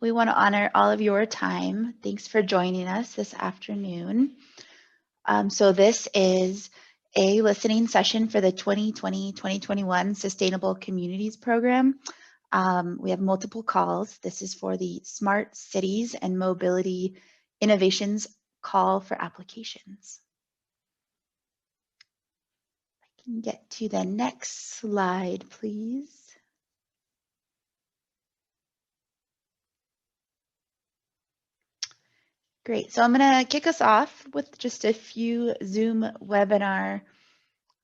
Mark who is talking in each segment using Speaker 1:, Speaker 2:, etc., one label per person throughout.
Speaker 1: We want to honor all of your time. Thanks for joining us this afternoon. So this is a listening session for the 2020-2021 Sustainable Communities Program. We have multiple calls. This is for the Smart Cities and Mobility Innovations Call for Applications. I can get to the next slide, please. Great, so I'm gonna kick us off with just a few Zoom webinar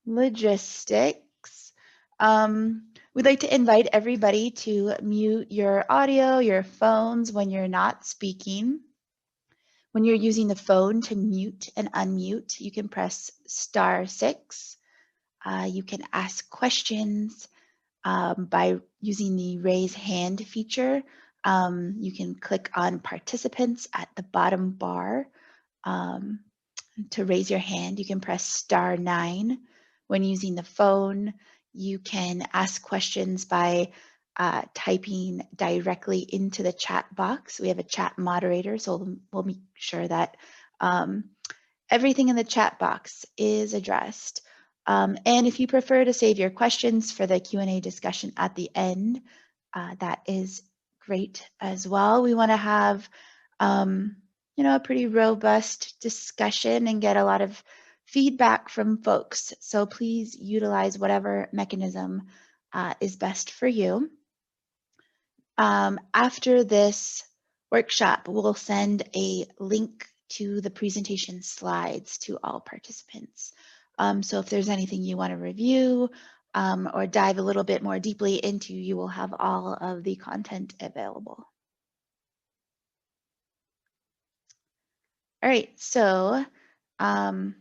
Speaker 1: logistics. We'd like to invite everybody to mute your audio, your phones when you're not speaking. When you're using the phone to mute and unmute, you can press *6. You can ask questions by using the raise hand feature. You can click on participants at the bottom bar to raise your hand. You can press *9. When using the phone, you can ask questions by typing directly into the chat box. We have a chat moderator, so we'll make sure that everything in the chat box is addressed. And if you prefer to save your questions for the Q&A discussion at the end, that is great as well. We want to have a pretty robust discussion and get a lot of feedback from folks. So please utilize whatever mechanism is best for you. After this workshop, we'll send a link to the presentation slides to all participants. So if there's anything you want to review or dive a little bit more deeply into, you will have all of the content available. All right, so go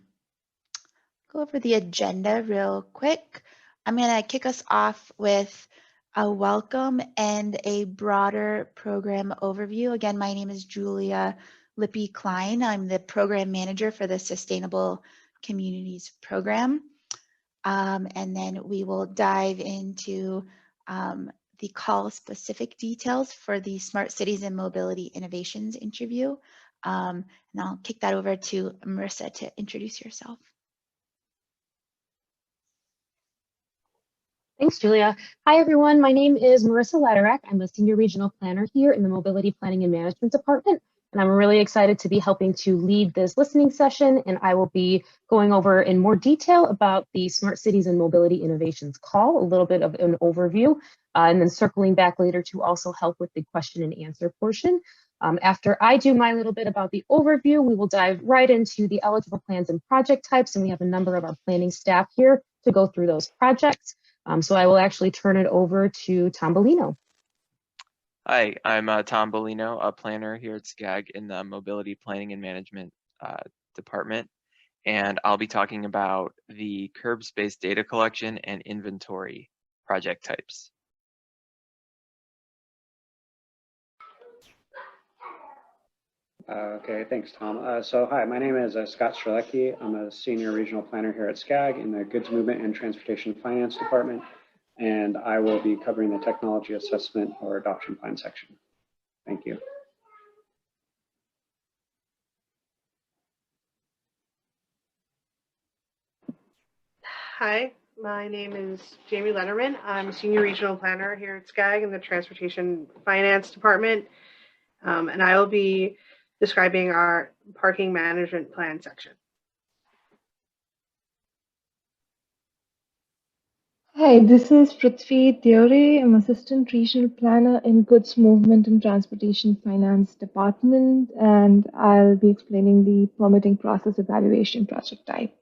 Speaker 1: over the agenda real quick. I'm going to kick us off with a welcome and a broader program overview. Again, my name is Julia Lippy-Klein. I'm the program manager for the Sustainable Communities Program. And then we will dive into the call-specific details for the Smart Cities and Mobility Innovations interview. And I'll kick that over to Marissa to introduce yourself.
Speaker 2: Thanks, Julia. Hi, everyone. My name is Marissa Laterack. I'm a Senior Regional Planner here in the Mobility Planning and Management Department, and I'm really excited to be helping to lead this listening session, and I will be going over in more detail about the Smart Cities and Mobility Innovations Call, a little bit of an overview, and then circling back later to also help with the question and answer portion. After I do my little bit about the overview, we will dive right into the eligible plans and project types, and we have a number of our planning staff here to go through those projects. So I will actually turn it over to Tom Bellino.
Speaker 3: Hi, I'm Tom Bellino, a planner here at SCAG in the Mobility Planning and Management Department. And I'll be talking about the curb space data collection and inventory project types.
Speaker 4: Okay, thanks, Tom. So hi, my name is Scott Strzelecki. I'm a Senior Regional Planner here at SCAG in the Goods Movement and Transportation Finance Department, and I will be covering the Technology Assessment or Adoption Plan section. Thank you.
Speaker 5: Hi, my name is Jamie Letterman. I'm a Senior Regional Planner here at SCAG in the Transportation Finance Department, and I will be describing our parking management plan section.
Speaker 6: Hi, this is Prithvi Theore. I'm Assistant Regional Planner in Goods Movement and Transportation Finance Department, and I'll be explaining the permitting process evaluation project type.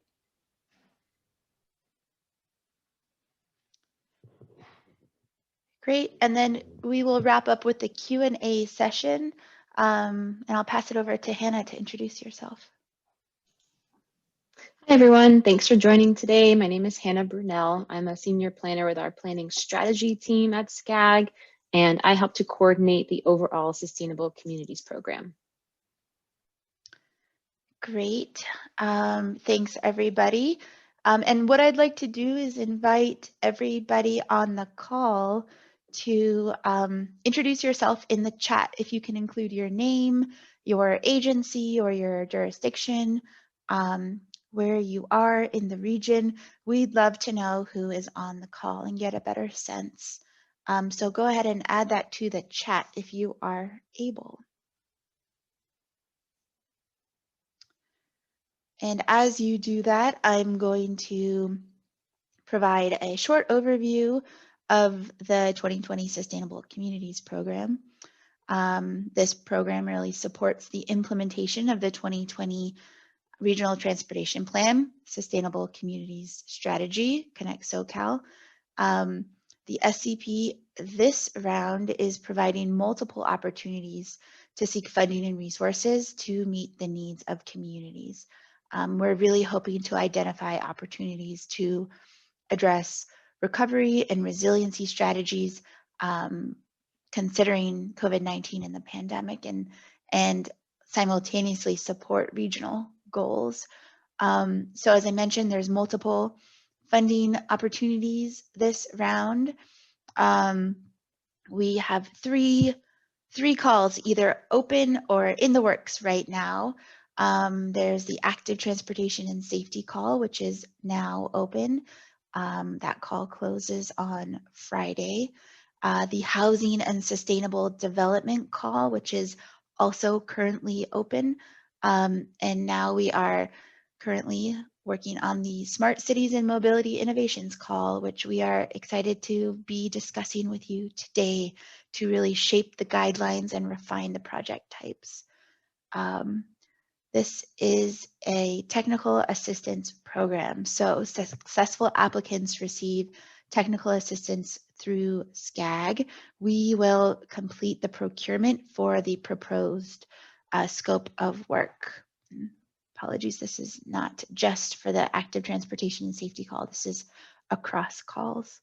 Speaker 1: Great, and then we will wrap up with the Q&A session, and I'll pass it over to Hannah to introduce yourself.
Speaker 7: Hi, everyone. Thanks for joining today. My name is Hannah Brunel. I'm a senior planner with our planning strategy team at SCAG, and I help to coordinate the overall Sustainable Communities program.
Speaker 1: Great. Thanks, everybody. And what I'd like to do is invite everybody on the call to introduce yourself in the chat. If you can include your name, your agency, or your jurisdiction, where you are in the region, we'd love to know who is on the call and get a better sense. So go ahead and add that to the chat if you are able. And as you do that, I'm going to provide a short overview of the 2020 Sustainable Communities Program. This program really supports the implementation of the 2020 Regional Transportation Plan, Sustainable Communities Strategy, Connect SoCal. The SCP this round is providing multiple opportunities to seek funding and resources to meet the needs of communities. We're really hoping to identify opportunities to address recovery and resiliency strategies, considering COVID-19 and the pandemic, and simultaneously support regional goals. So as I mentioned, there's multiple funding opportunities this round. We have three calls either open or in the works right now. There's the active transportation and safety call, which is now open. That call closes on Friday. The housing and sustainable development call, which is also currently open. And now we are currently working on the Smart Cities and Mobility Innovations call, which we are excited to be discussing with you today to really shape the guidelines and refine the project types. This is a technical assistance program, so successful applicants receive technical assistance through SCAG. We will complete the procurement for the proposed scope of work. Apologies, this is not just for the active transportation and safety call. This is across calls.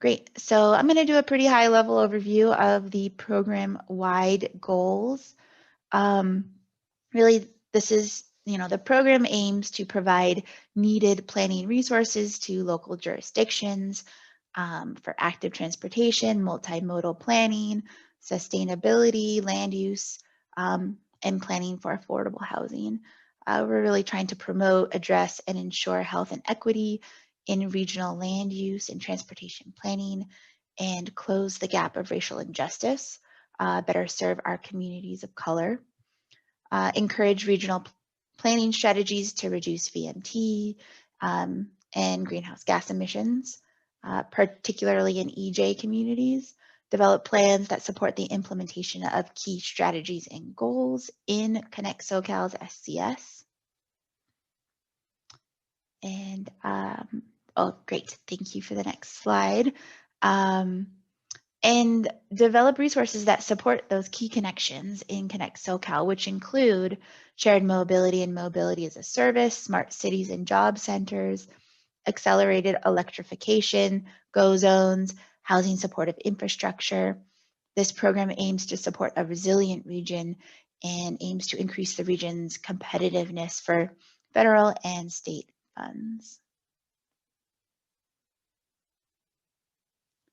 Speaker 1: Great, so I'm gonna do a pretty high level overview of the program-wide goals. Really, this is, the program aims to provide needed planning resources to local jurisdictions for active transportation, multimodal planning, sustainability, land use, and planning for affordable housing. We're really trying to promote, address, and ensure health and equity in regional land use and transportation planning, and close the gap of racial injustice, better serve our communities of color, encourage regional planning strategies to reduce VMT and greenhouse gas emissions, particularly in EJ communities, develop plans that support the implementation of key strategies and goals in Connect SoCal's SCS. And, oh, great, thank you for the next slide. And develop resources that support those key connections in Connect SoCal, which include shared mobility and mobility as a service, smart cities and job centers, accelerated electrification, GO zones, housing supportive infrastructure. This program aims to support a resilient region and aims to increase the region's competitiveness for federal and state funds.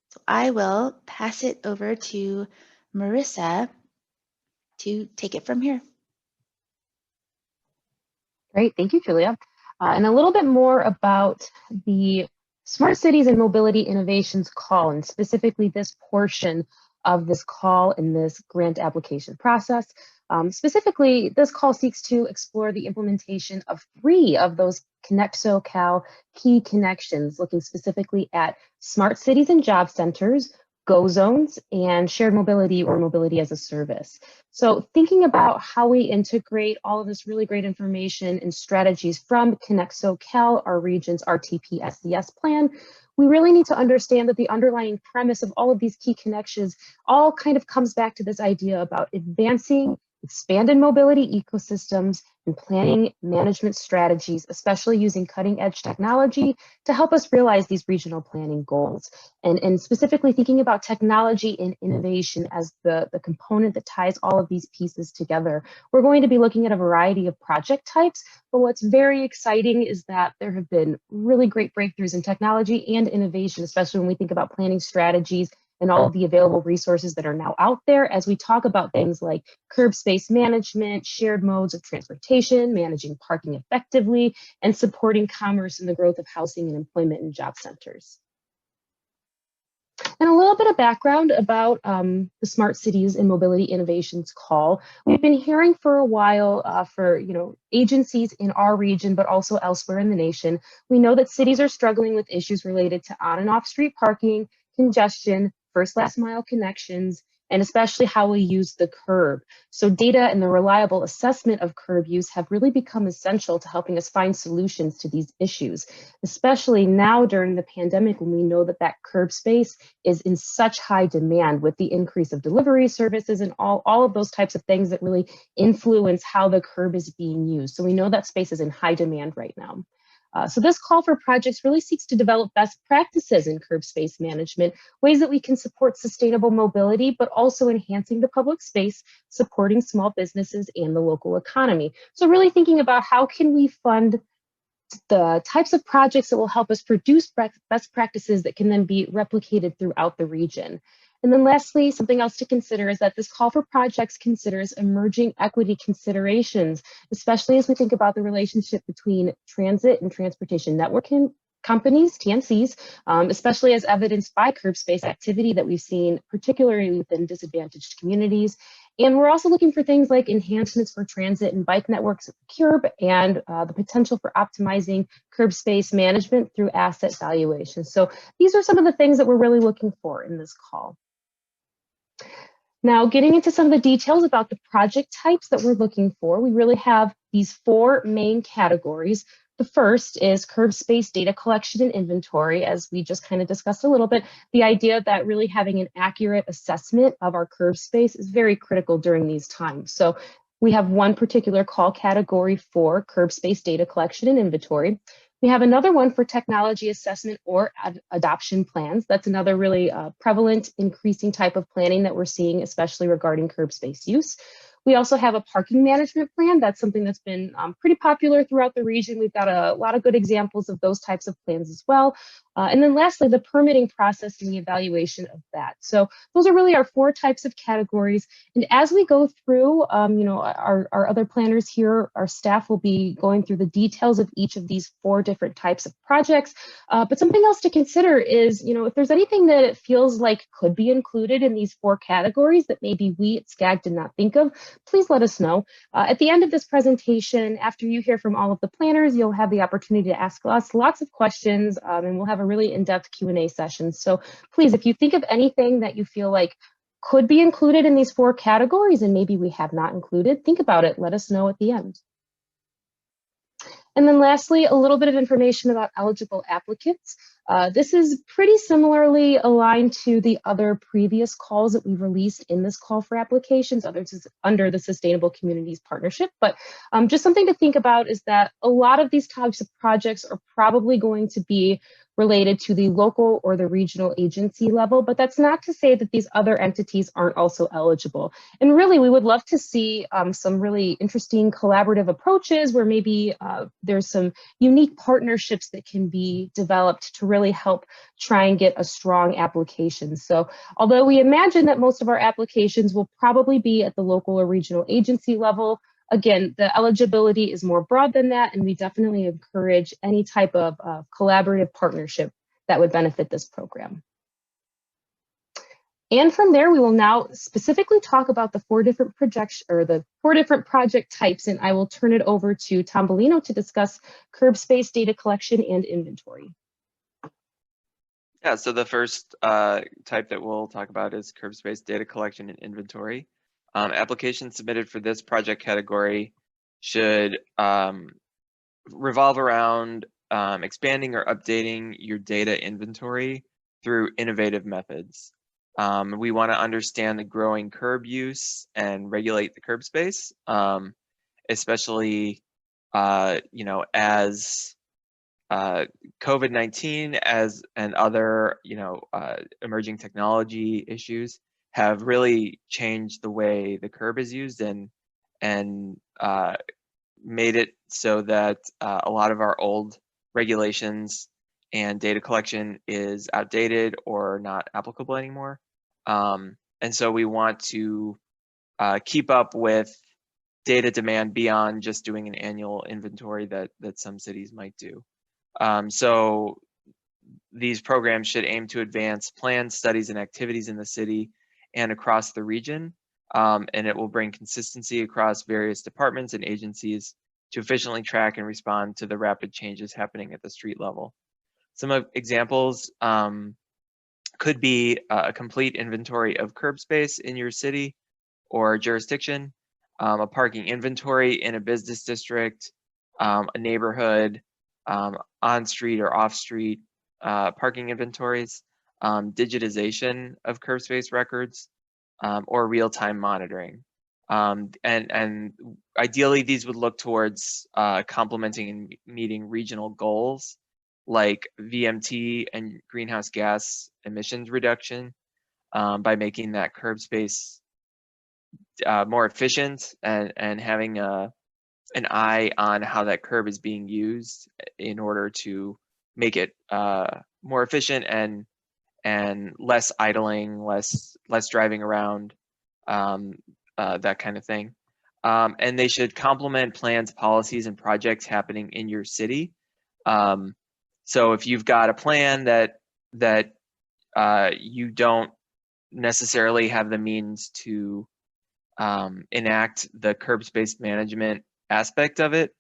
Speaker 1: So I will pass it over to Marissa to take it from here.
Speaker 2: Great, thank you, Julia. And a little bit more about the Smart Cities and Mobility Innovations call, and specifically this portion of this call in this grant application process. Specifically, this call seeks to explore the implementation of 3 of those Connect SoCal key connections, looking specifically at smart cities and job centers, GO zones, and shared mobility or mobility as a service. So thinking about how we integrate all of this really great information and strategies from Connect SoCal, our region's RTP SCS plan, we really need to understand that the underlying premise of all of these key connections all kind of comes back to this idea about advancing expanded mobility ecosystems, and planning management strategies, especially using cutting-edge technology to help us realize these regional planning goals. And specifically thinking about technology and innovation as the component that ties all of these pieces together. We're going to be looking at a variety of project types, but what's very exciting is that there have been really great breakthroughs in technology and innovation, especially when we think about planning strategies and all of the available resources that are now out there as we talk about things like curb space management, shared modes of transportation, managing parking effectively, and supporting commerce and the growth of housing and employment in job centers. And a little bit of background about the Smart Cities and Mobility Innovations call. We've been hearing for a while for agencies in our region, but also elsewhere in the nation. We know that cities are struggling with issues related to on and off street parking, congestion, first last mile connections, and especially how we use the curb. So data and the reliable assessment of curb use have really become essential to helping us find solutions to these issues, especially now during the pandemic when we know that that curb space is in such high demand with the increase of delivery services and all of those types of things that really influence how the curb is being used. So we know that space is in high demand right now. So this call for projects really seeks to develop best practices in curb space management, ways that we can support sustainable mobility, but also enhancing the public space, supporting small businesses and the local economy. So really thinking about how can we fund the types of projects that will help us produce best practices that can then be replicated throughout the region. And then lastly, something else to consider is that this call for projects considers emerging equity considerations, especially as we think about the relationship between transit and transportation networking companies, TNCs, especially as evidenced by curb space activity that we've seen, particularly within disadvantaged communities. And we're also looking for things like enhancements for transit and bike networks at the curb and the potential for optimizing curb space management through asset valuation. So these are some of the things that we're really looking for in this call. Now, getting into some of the details about the project types that we're looking for, we really have these four main categories. The first is curb space data collection and inventory, as we just kind of discussed a little bit. The idea that really having an accurate assessment of our curb space is very critical during these times. So we have one particular call category for curb space data collection and inventory. We have another one for technology assessment or adoption plans. That's another really prevalent, increasing type of planning that we're seeing, especially regarding curb space use. We also have a parking management plan. That's something that's been pretty popular throughout the region. We've got a lot of good examples of those types of plans as well. And then lastly, the permitting process and the evaluation of that. So those are really our four types of categories. And as we go through, our other planners here, our staff will be going through the details of each of these four different types of projects. But something else to consider is, if there's anything that it feels like could be included in these four categories that maybe we at SCAG did not think of, please let us know. At the end of this presentation, after you hear from all of the planners, you'll have the opportunity to ask us lots of questions, and we'll have a really in-depth Q&A session. So please, if you think of anything that you feel like could be included in these four categories and maybe we have not included, think about it. Let us know at the end. And then lastly, a little bit of information about eligible applicants. This is pretty similarly aligned to the other previous calls that we've released in this call for applications, others is under the Sustainable Communities Partnership. But just something to think about is that a lot of these types of projects are probably going to be related to the local or the regional agency level, but that's not to say that these other entities aren't also eligible. And really, we would love to see some really interesting collaborative approaches where maybe there's some unique partnerships that can be developed to really help try and get a strong application. So although we imagine that most of our applications will probably be at the local or regional agency level, again, the eligibility is more broad than that, and we definitely encourage any type of collaborative partnership that would benefit this program. And from there, we will now specifically talk about the four different project types, and I will turn it over to Tom Bellino to discuss curb space data collection and inventory.
Speaker 3: Yeah, so the first type that we'll talk about is curb space data collection and inventory. Applications submitted for this project category should revolve around expanding or updating your data inventory through innovative methods. We want to understand the growing curb use and regulate the curb space, especially as COVID-19 and other emerging technology issues have really changed the way the curb is used and made it so that a lot of our old regulations and data collection is outdated or not applicable anymore. And so we want to keep up with data demand beyond just doing an annual inventory that some cities might do. So these programs should aim to advance plans, studies, and activities in the city and across the region. And it will bring consistency across various departments and agencies to efficiently track and respond to the rapid changes happening at the street level. Some examples could be a complete inventory of curb space in your city or jurisdiction, a parking inventory in a business district, a neighborhood, on-street or off-street parking inventories, digitization of curb space records, or real-time monitoring. And ideally, these would look towards complementing and meeting regional goals like VMT and greenhouse gas emissions reduction by making that curb space more efficient and having an eye on how that curb is being used in order to make it more efficient and less idling, less driving around, that kind of thing. And they should complement plans, policies, and projects happening in your city. So if you've got a plan that you don't necessarily have the means to enact the curb space management aspect of it,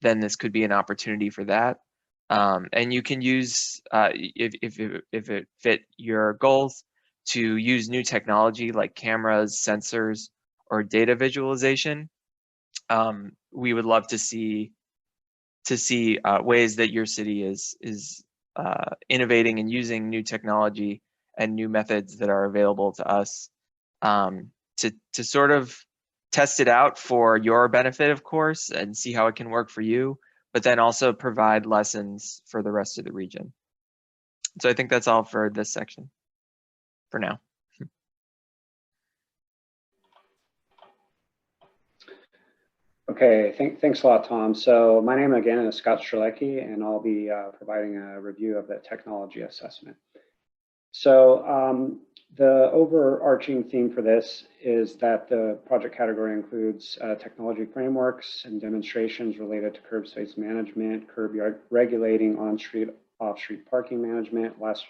Speaker 3: then this could be an opportunity for that. And you can use, if it fit your goals, to use new technology like cameras, sensors, or data visualization. We would love to see ways that your city is innovating and using new technology and new methods that are available to us to sort of test it out for your benefit, of course, and see how it can work for you, but then also provide lessons for the rest of the region. So I think that's all for this section for now.
Speaker 4: Okay, thanks a lot, Tom. So my name again is Scott Strzelecki, and I'll be providing a review of the technology assessment. So the overarching theme for this is that the project category includes technology frameworks and demonstrations related to curb space management, curb yard regulating, on-street, off-street parking management, last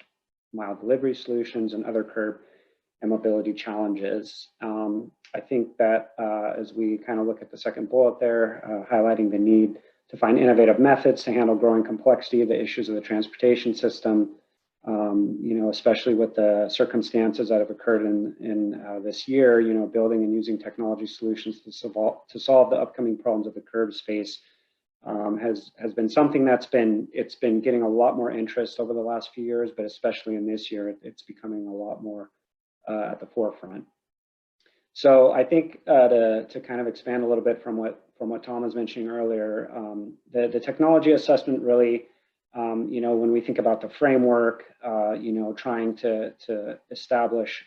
Speaker 4: mile delivery solutions, and other curb and mobility challenges. I think that as we kind of look at the second bullet there, highlighting the need to find innovative methods to handle growing complexity of the issues of the transportation system, especially with the circumstances that have occurred in this year, building and using technology solutions to solve the upcoming problems of the curb space has been something it's been getting a lot more interest over the last few years, but especially in this year, it's becoming a lot more at the forefront. So I think to kind of expand a little bit from what Tom was mentioning earlier, the technology assessment really, when we think about the framework, trying to establish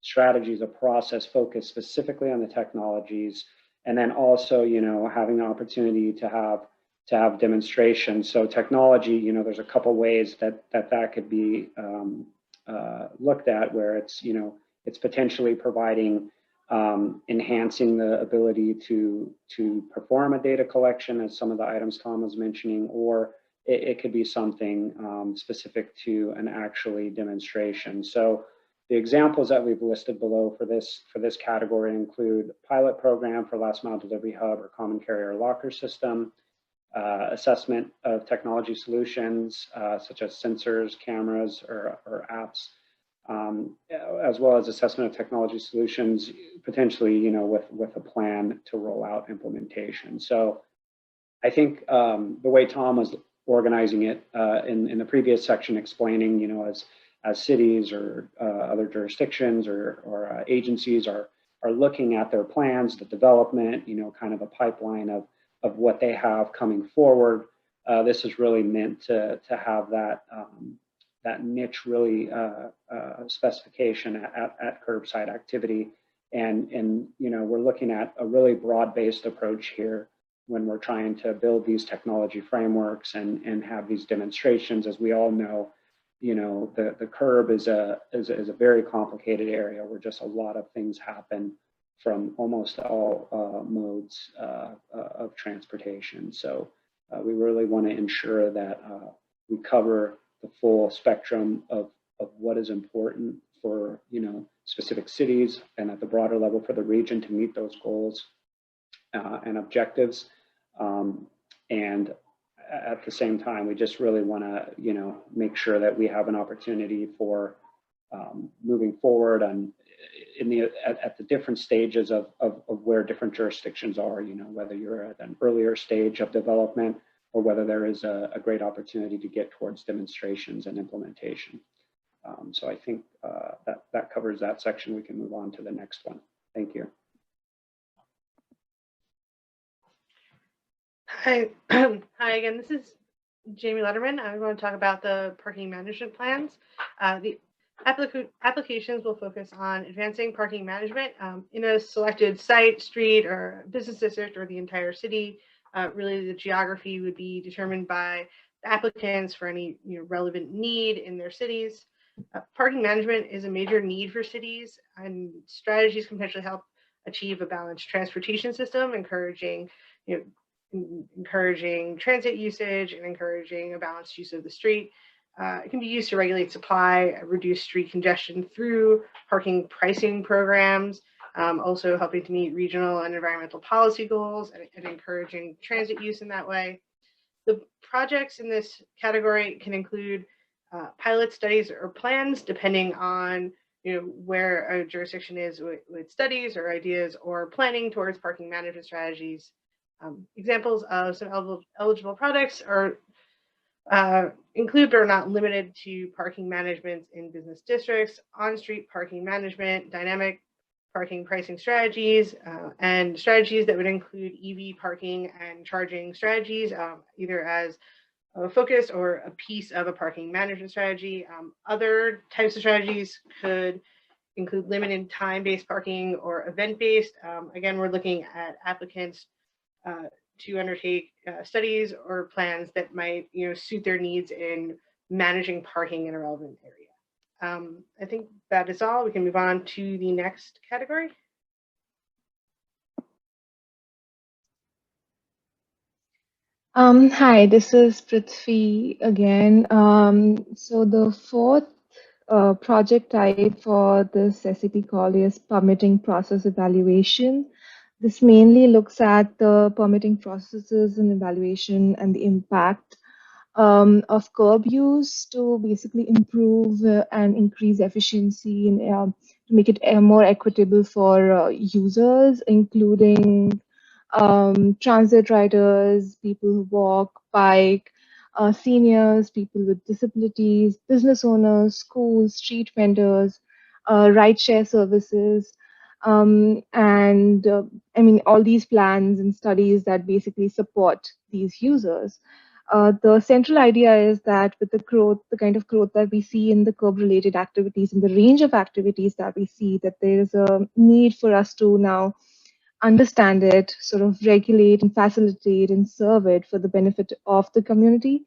Speaker 4: strategies, a process focused specifically on the technologies, and then also, having the opportunity to have demonstrations. So technology, there's a couple ways that could be looked at, where it's potentially providing enhancing the ability to perform a data collection, as some of the items Tom was mentioning, or it could be something specific to an actually demonstration. So the examples that we've listed below for this category include pilot program for last mile delivery hub or common carrier locker system, assessment of technology solutions such as sensors, cameras, or apps, as well as assessment of technology solutions, potentially, with a plan to roll out implementation. So I think the way Tom was organizing it in the previous section, explaining, as cities or other jurisdictions or agencies are looking at their plans, the development, kind of a pipeline of what they have coming forward. This is really meant to have that that niche really specification at curbside activity. And we're looking at a really broad-based approach here when we're trying to build these technology frameworks and have these demonstrations. As we all know, the curb is a very complicated area where just a lot of things happen from almost all modes of transportation. So we really want to ensure that we cover the full spectrum of what is important for specific cities and at the broader level for the region to meet those goals and objectives. And at the same time, we just really want to make sure that we have an opportunity for moving forward on at the different stages of where different jurisdictions are, whether you're at an earlier stage of development or whether there is a great opportunity to get towards demonstrations and implementation. So I think that covers that section. We can move on to the next one. Thank you.
Speaker 5: Hi, hi again. This is Jamie Letterman. I'm going to talk about the parking management plans. The applications will focus on advancing parking management in a selected site, street, or business district, or the entire city. Really, the geography would be determined by the applicants for any relevant need in their cities. Parking management is a major need for cities, and strategies can potentially help achieve a balanced transportation system, encouraging transit usage and encouraging a balanced use of the street. It can be used to regulate supply, reduce street congestion through parking pricing programs, also helping to meet regional and environmental policy goals and encouraging transit use in that way. The projects in this category can include pilot studies or plans, depending on where a jurisdiction is with studies or ideas or planning towards parking management strategies. Examples of some eligible projects are include but are not limited to parking management in business districts, on-street parking management, dynamic parking pricing strategies, and strategies that would include EV parking and charging strategies, either as a focus or a piece of a parking management strategy. Other types of strategies could include limited time-based parking or event-based. Again, we're looking at applicants to undertake studies or plans that might suit their needs in managing parking in a relevant area. I think that is all. We can move on to the next category.
Speaker 6: Hi, this is Prithvi again. So the fourth project type for this SEP call is permitting process evaluation. This mainly looks at the permitting processes and evaluation and the impact of curb use to basically improve and increase efficiency and to make it more equitable for users, including transit riders, people who walk, bike, seniors, people with disabilities, business owners, schools, street vendors, rideshare services, and I mean, all these plans and studies that basically support these users. The central idea is that with the growth, the kind of growth that we see in the curb-related activities and the range of activities that we see, that there is a need for us to now understand it, sort of regulate and facilitate and serve it for the benefit of the community.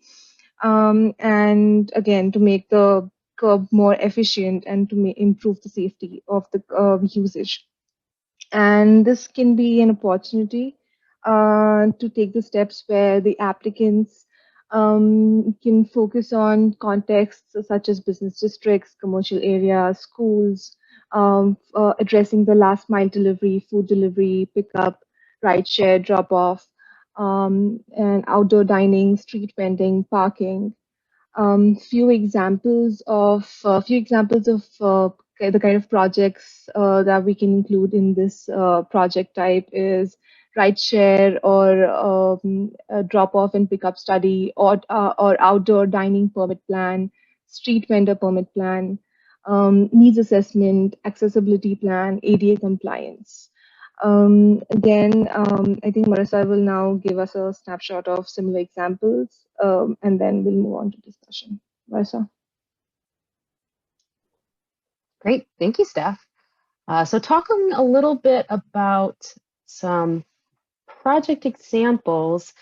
Speaker 6: And again, to make the curb more efficient and to improve the safety of the usage. And this can be an opportunity to take the steps where the applicants can focus on contexts such as business districts, commercial areas, schools, addressing the last mile delivery, food delivery, pickup, rideshare, drop off, and outdoor dining, street vending, parking. Few examples of the kind of projects that we can include in this project type is rideshare or a drop-off and pickup study or outdoor dining permit plan, street vendor permit plan, needs assessment, accessibility plan, ADA compliance. I think Marissa will now give us a snapshot of similar examples, and then we'll move on to discussion. Marissa.
Speaker 2: Great, thank you, Steph. So talking a little bit about some project examples.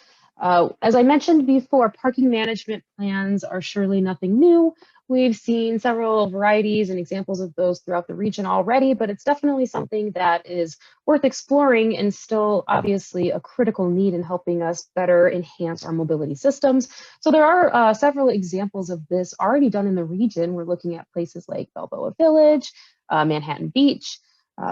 Speaker 2: As I mentioned before, parking management plans are surely nothing new. We've seen several varieties and examples of those throughout the region already, but it's definitely something that is worth exploring and still obviously a critical need in helping us better enhance our mobility systems. So there are several examples of this already done in the region. We're looking at places like Balboa Village, Manhattan Beach.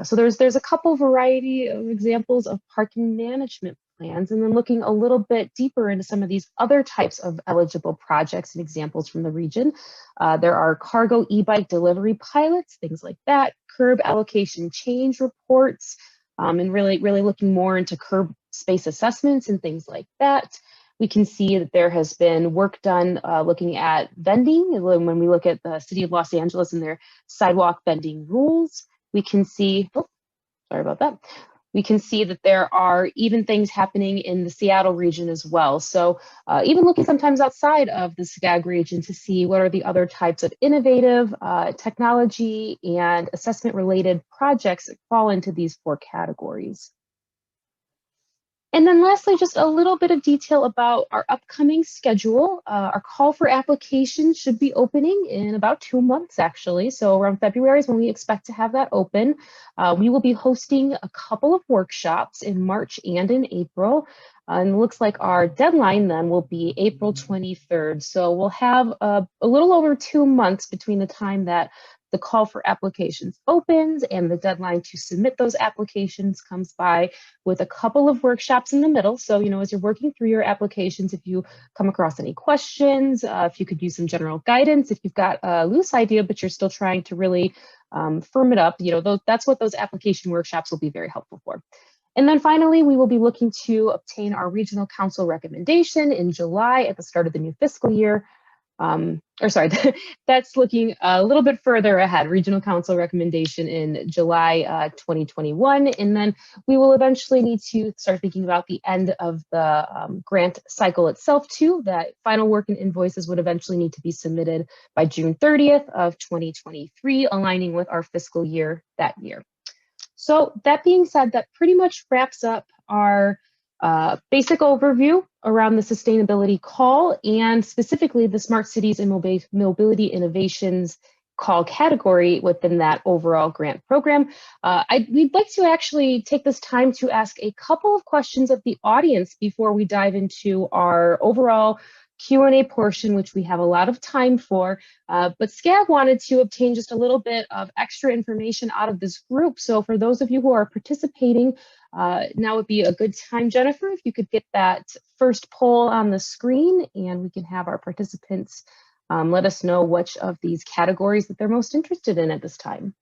Speaker 2: So there's a couple variety of examples of parking management plans, and then looking a little bit deeper into some of these other types of eligible projects and examples from the region. There are cargo e-bike delivery pilots, things like that, curb allocation change reports, and really looking more into curb space assessments and things like that. We can see that there has been work done looking at vending. When we look at the city of Los Angeles and their sidewalk vending rules, we can see, sorry about that. We can see that there are even things happening in the Seattle region as well. So even looking sometimes outside of the SCAG region to see what are the other types of innovative technology and assessment related projects that fall into these 4 categories. And then lastly, just a little bit of detail about our upcoming schedule. Our call for applications should be opening in about 2 months, actually. So around February is when we expect to have that open. We will be hosting a couple of workshops in March and in April. And it looks like our deadline then will be April 23rd. So we'll have a little over 2 months between the time that the call for applications opens and the deadline to submit those applications comes by, with a couple of workshops in the middle. So, as you're working through your applications, if you come across any questions, if you could use some general guidance, if you've got a loose idea, but you're still trying to really firm it up, that's what those application workshops will be very helpful for. And then finally, we will be looking to obtain our regional council recommendation in July at the start of the new fiscal year. That's looking a little bit further ahead, regional council recommendation in July 2021. And then we will eventually need to start thinking about the end of the grant cycle itself too. That final work and invoices would eventually need to be submitted by June 30th of 2023, aligning with our fiscal year that year. So that being said, that pretty much wraps up our basic overview around the sustainability call, and specifically the Smart Cities and Mobility Innovations call category within that overall grant program. We'd like to actually take this time to ask a couple of questions of the audience before we dive into our overall Q&A portion, which we have a lot of time for, but SCAG wanted to obtain just a little bit of extra information out of this group. So for those of you who are participating, now would be a good time, Jennifer, if you could get that first poll on the screen, and we can have our participants let us know which of these categories that they're most interested in at this time.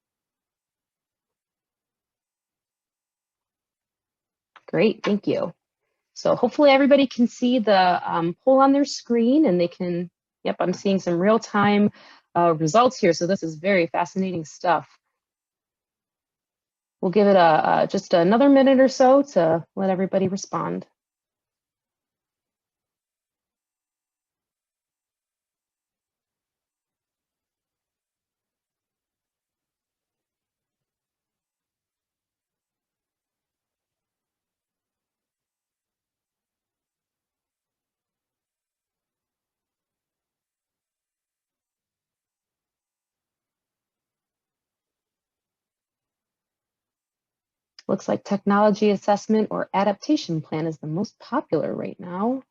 Speaker 2: Great, thank you. So hopefully everybody can see the poll on their screen, and they can, yep, I'm seeing some real-time results here. So this is very fascinating stuff. We'll give it just another minute or so to let everybody respond. Looks like technology assessment or adaptation plan is the most popular right now.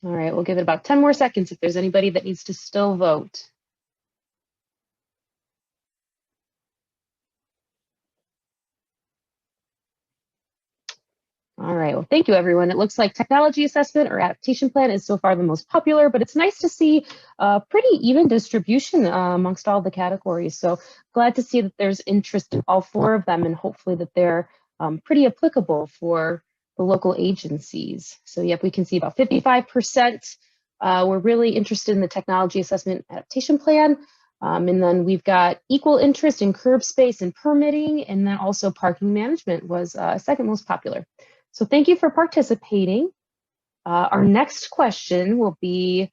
Speaker 2: All right, we'll give it about 10 more seconds if there's anybody that needs to still vote. All All right, well, thank you, everyone. It looks like technology assessment or adaptation plan is so far the most popular, but it's nice to see a pretty even distribution amongst all the categories. So glad to see that there's interest in all 4 of them, and hopefully that they're pretty applicable for the local agencies. So yep, we can see about 55% were really interested in the technology assessment adaptation plan. And then we've got equal interest in curb space and permitting, and then also parking management was second most popular. So thank you for participating. Our next question will be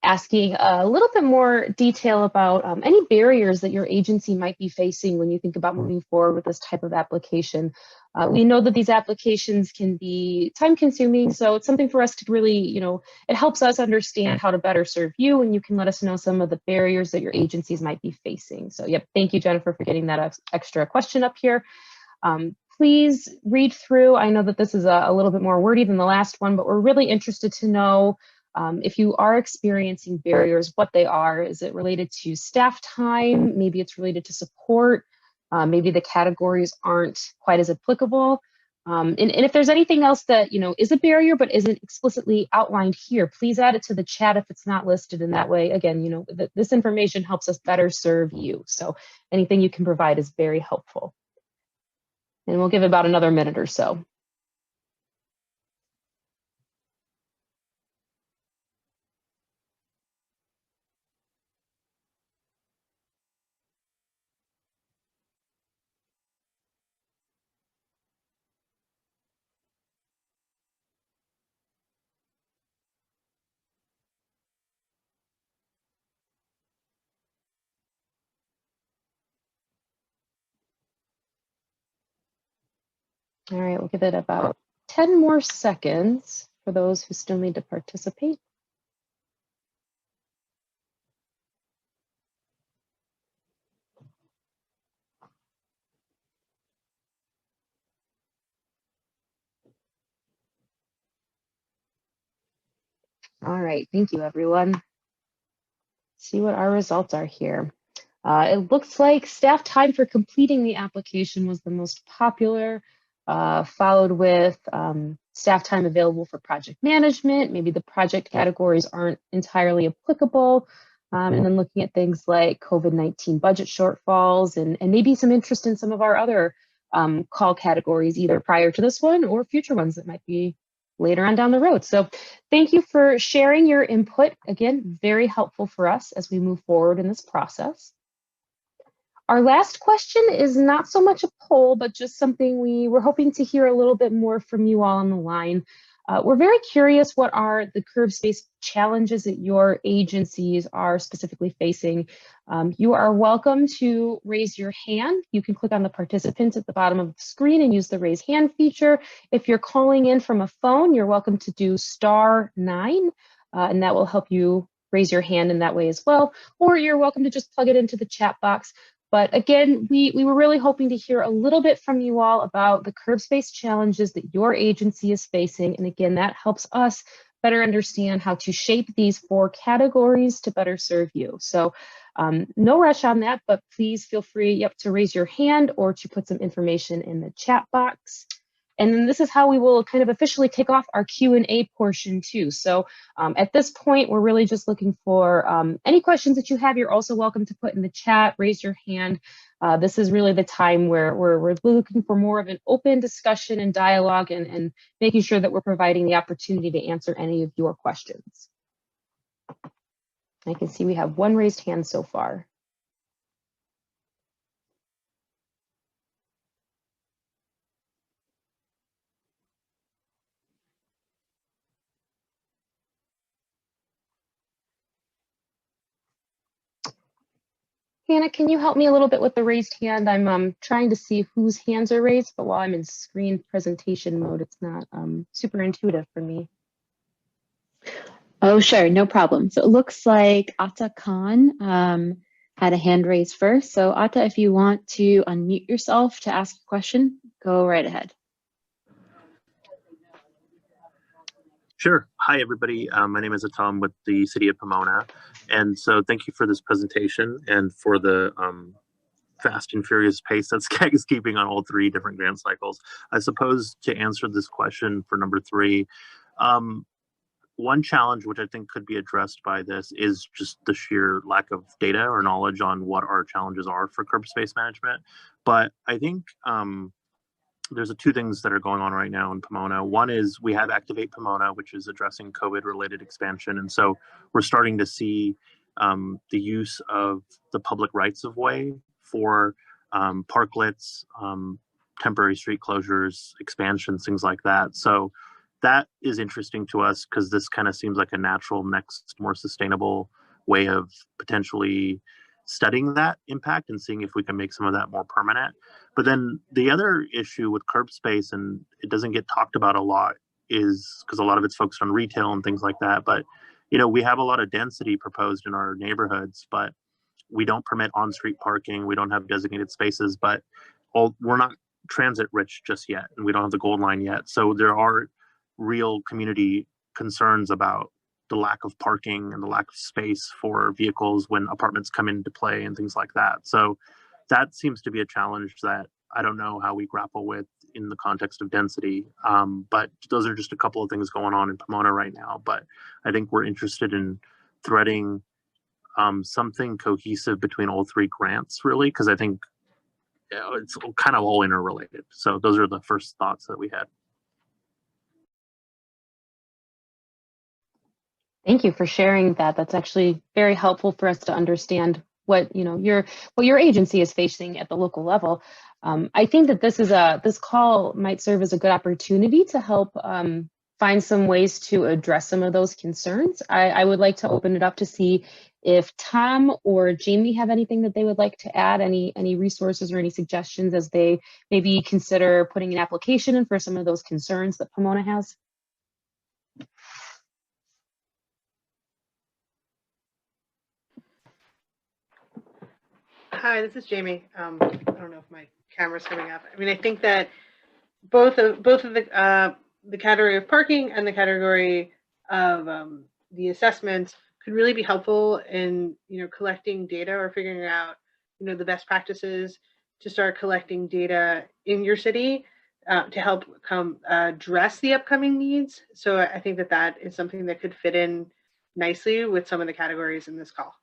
Speaker 2: asking a little bit more detail about any barriers that your agency might be facing when you think about moving forward with this type of application. We know that these applications can be time consuming, so it's something for us to really, it helps us understand how to better serve you, and you can let us know some of the barriers that your agencies might be facing. So yep, thank you, Jennifer, for getting that extra question up here. Please read through. I know that this is a little bit more wordy than the last one, but we're really interested to know if you are experiencing barriers, what they are. Is it related to staff time? Maybe it's related to support. Maybe the categories aren't quite as applicable. And if there's anything else that is a barrier but isn't explicitly outlined here, please add it to the chat if it's not listed in that way. Again, this information helps us better serve you. So anything you can provide is very helpful. And we'll give it about another minute or so. All right, we'll give it about 10 more seconds for those who still need to participate. All right, thank you, everyone. Let's see what our results are here. It looks like staff time for completing the application was the most popular, followed with staff time available for project management. Maybe the project categories aren't entirely applicable. And then looking at things like COVID-19 budget shortfalls and maybe some interest in some of our other call categories, either prior to this one or future ones that might be later on down the road. So thank you for sharing your input. Again, very helpful for us as we move forward in this process. Our last question is not so much a poll, but just something we were hoping to hear a little bit more from you all on the line. We're very curious, what are the curb space challenges that your agencies are specifically facing? You are welcome to raise your hand. You can click on the participants at the bottom of the screen and use the raise hand feature. If you're calling in from a phone, you're welcome to do *9, and that will help you raise your hand in that way as well. Or you're welcome to just plug it into the chat box. But again, we were really hoping to hear a little bit from you all about the curb space challenges that your agency is facing. And again, that helps us better understand how to shape these 4 categories to better serve you. So no rush on that, but please feel free to raise your hand or to put some information in the chat box. And then this is how we will kind of officially kick off our Q&A portion too. So at this point, we're really just looking for any questions that you have. You're also welcome to put in the chat, raise your hand. This is really the time where we're looking for more of an open discussion and dialogue and making sure that we're providing the opportunity to answer any of your questions. I can see we have 1 raised hand so far. Hannah, can you help me a little bit with the raised hand? I'm trying to see whose hands are raised, but while I'm in screen presentation mode, it's not super intuitive for me.
Speaker 7: Oh, sure, no problem. So it looks like Atta Khan had a hand raised first. So Atta, if you want to unmute yourself to ask a question, go right ahead.
Speaker 8: Sure. Hi, everybody. My name is Atom with the City of Pomona. And so thank you for this presentation and for the fast and furious pace that SCAG is keeping on all 3 different grant cycles. I suppose to answer this question for number 3, one challenge which I think could be addressed by this is just the sheer lack of data or knowledge on what our challenges are for curb space management. But I think there's 2 things that are going on right now in Pomona. One is we have Activate Pomona, which is addressing COVID-related expansion. And so we're starting to see the use of the public rights of way for parklets, temporary street closures, expansions, things like that. So that is interesting to us because this kind of seems like a natural next, more sustainable way of potentially studying that impact and seeing if we can make some of that more permanent. But then the other issue with curb space, and it doesn't get talked about a lot, is because a lot of it's focused on retail and things like that. But, you know, we have a lot of density proposed in our neighborhoods, but we don't permit on-street parking. We don't have designated spaces, but we're not transit rich just yet, and we don't have the gold line yet. So there are real community concerns about the lack of parking and the lack of space for vehicles when apartments come into play and things like that. So that seems to be a challenge that I don't know how we grapple with in the context of density. But those are just a couple of things going on in Pomona right now. But I think we're interested in threading something cohesive between all 3 grants, really, because I think it's kind of all interrelated. So those are the first thoughts that we had.
Speaker 2: Thank you for sharing that. That's actually very helpful for us to understand what your agency is facing at the local level. I think that this call might serve as a good opportunity to help find some ways to address some of those concerns. I would like to open it up to see if Tom or Jamie have anything that they would like to add, any resources or any suggestions as they maybe consider putting an application in for some of those concerns that Pomona has.
Speaker 5: Hi, this is Jamie. I don't know if my camera's coming up. I mean, I think that both of the category of parking and the category of the assessments could really be helpful in collecting data or figuring out the best practices to start collecting data in your city to help address the upcoming needs. So I think that is something that could fit in nicely with some of the categories in this call.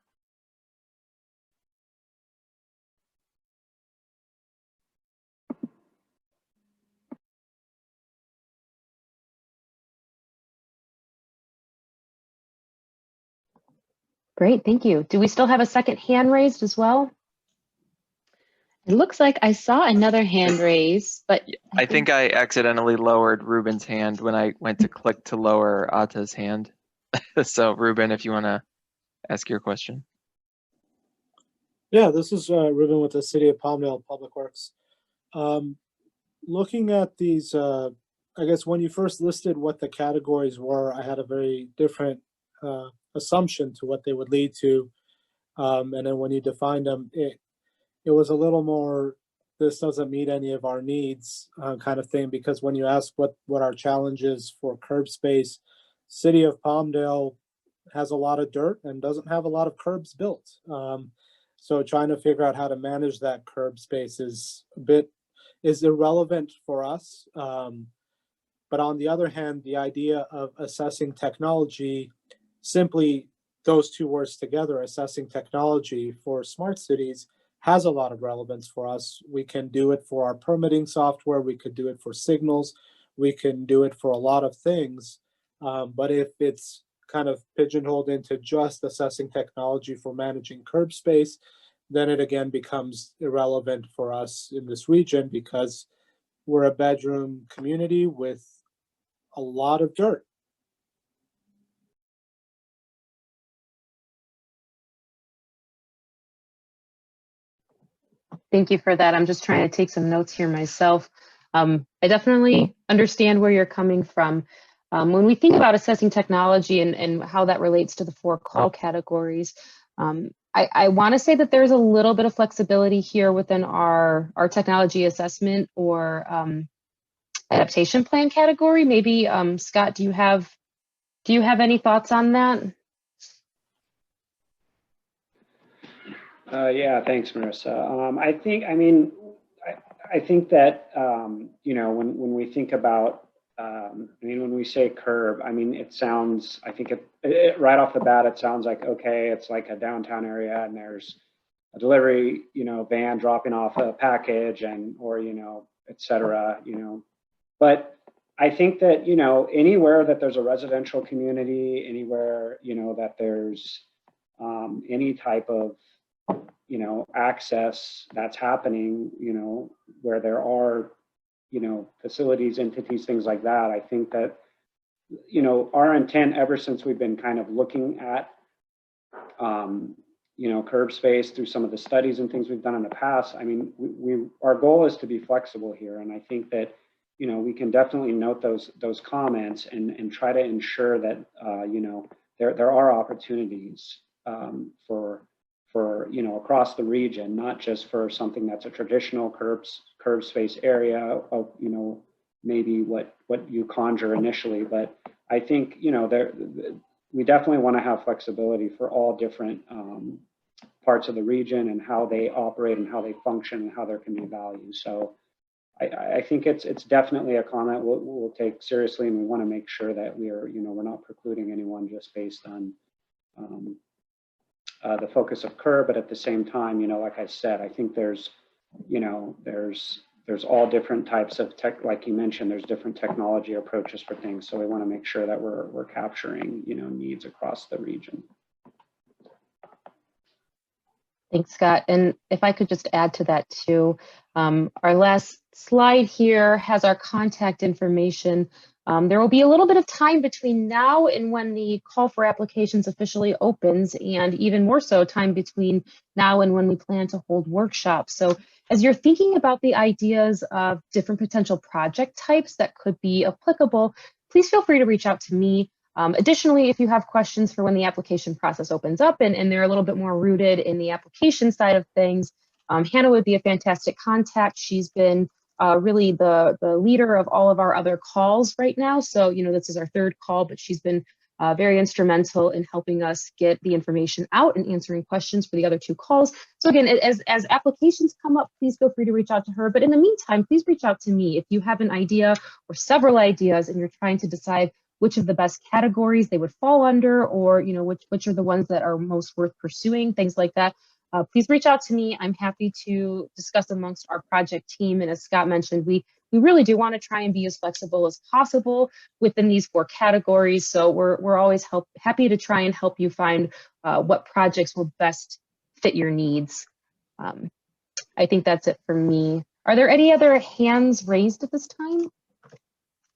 Speaker 2: Great, thank you. Do we still have a second hand raised as well?
Speaker 7: It looks like I saw another hand raised, but
Speaker 3: I think I accidentally lowered Ruben's hand when I went to click to lower Ata's hand. So Ruben, if you want to ask your question.
Speaker 9: Yeah, this is Ruben with the City of Palmdale Public Works. Looking at these, I guess when you first listed what the categories were, I had a very different assumption to what they would lead to. And then when you defined them, it was a little more, this doesn't meet any of our needs kind of thing, because when you ask what our challenge is for curb space, City of Palmdale has a lot of dirt and doesn't have a lot of curbs built. So trying to figure out how to manage that curb space is irrelevant for us. But on the other hand, the idea of assessing technology, simply those 2 words together, assessing technology for smart cities, has a lot of relevance for us. We can do it for our permitting software. We could do it for signals. We can do it for a lot of things. But if it's kind of pigeonholed into just assessing technology for managing curb space, then it again becomes irrelevant for us in this region because we're a bedroom community with a lot of dirt.
Speaker 2: Thank you for that. I'm just trying to take some notes here myself. I definitely understand where you're coming from. When we think about assessing technology and how that relates to the 4 call categories, I want to say that there's a little bit of flexibility here within our technology assessment or adaptation plan category. Maybe Scott, do you have any thoughts on that?
Speaker 4: Yeah, thanks, Marissa. I think that, you know, when we think about, when we say curb, it sounds, I think right off the bat, it sounds like, okay, it's like a downtown area and there's a delivery, you know, van dropping off a package or, you know, et cetera, you know. But I think that, you know, anywhere that there's a residential community, anywhere, you know, that there's any type of, you know, access that's happening, you know, where there are, you know, facilities, entities, things like that. I think that, you know, our intent ever since we've been kind of looking at, you know, curb space through some of the studies and things we've done in the past. I mean, our goal is to be flexible here. And I think that, you know, we can definitely note those comments and try to ensure that, you know, there are opportunities for, you know, across the region, not just for something that's a traditional curb space area of, you know, maybe what you conjure initially. But I think, you know, we definitely want to have flexibility for all different parts of the region and how they operate and how they function and how there can be value. So I think it's definitely a comment we'll take seriously, and we want to make sure that we're not precluding anyone just based on the focus of curb. But at the same time, you know, like I said, I think there's all different types of tech, like you mentioned, there's different technology approaches for things. So we want to make sure that we're capturing, you know, needs across the region.
Speaker 2: Thanks, Scott. And if I could just add to that too, our last slide here has our contact information. There will be a little bit of time between now and when the call for applications officially opens, and even more so time between now and when we plan to hold workshops. So as you're thinking about the ideas of different potential project types that could be applicable, please feel free to reach out to me. Additionally, if you have questions for when the application process opens up and they're a little bit more rooted in the application side of things, Hannah would be a fantastic contact. She's been really the leader of all of our other calls right now. So, you know, this is our third call, but she's been very instrumental in helping us get the information out and answering questions for the other two calls. So again, as applications come up, please feel free to reach out to her. But in the meantime, please reach out to me if you have an idea or several ideas and you're trying to decide which of the best categories they would fall under, or, you know, which are the ones that are most worth pursuing, things like that. Please reach out to me. I'm happy to discuss amongst our project team. And as Scott mentioned, we really do want to try and be as flexible as possible within these 4 categories. So we're always happy to try and help you find what projects will best fit your needs. I think that's it for me. Are there any other hands raised at this time?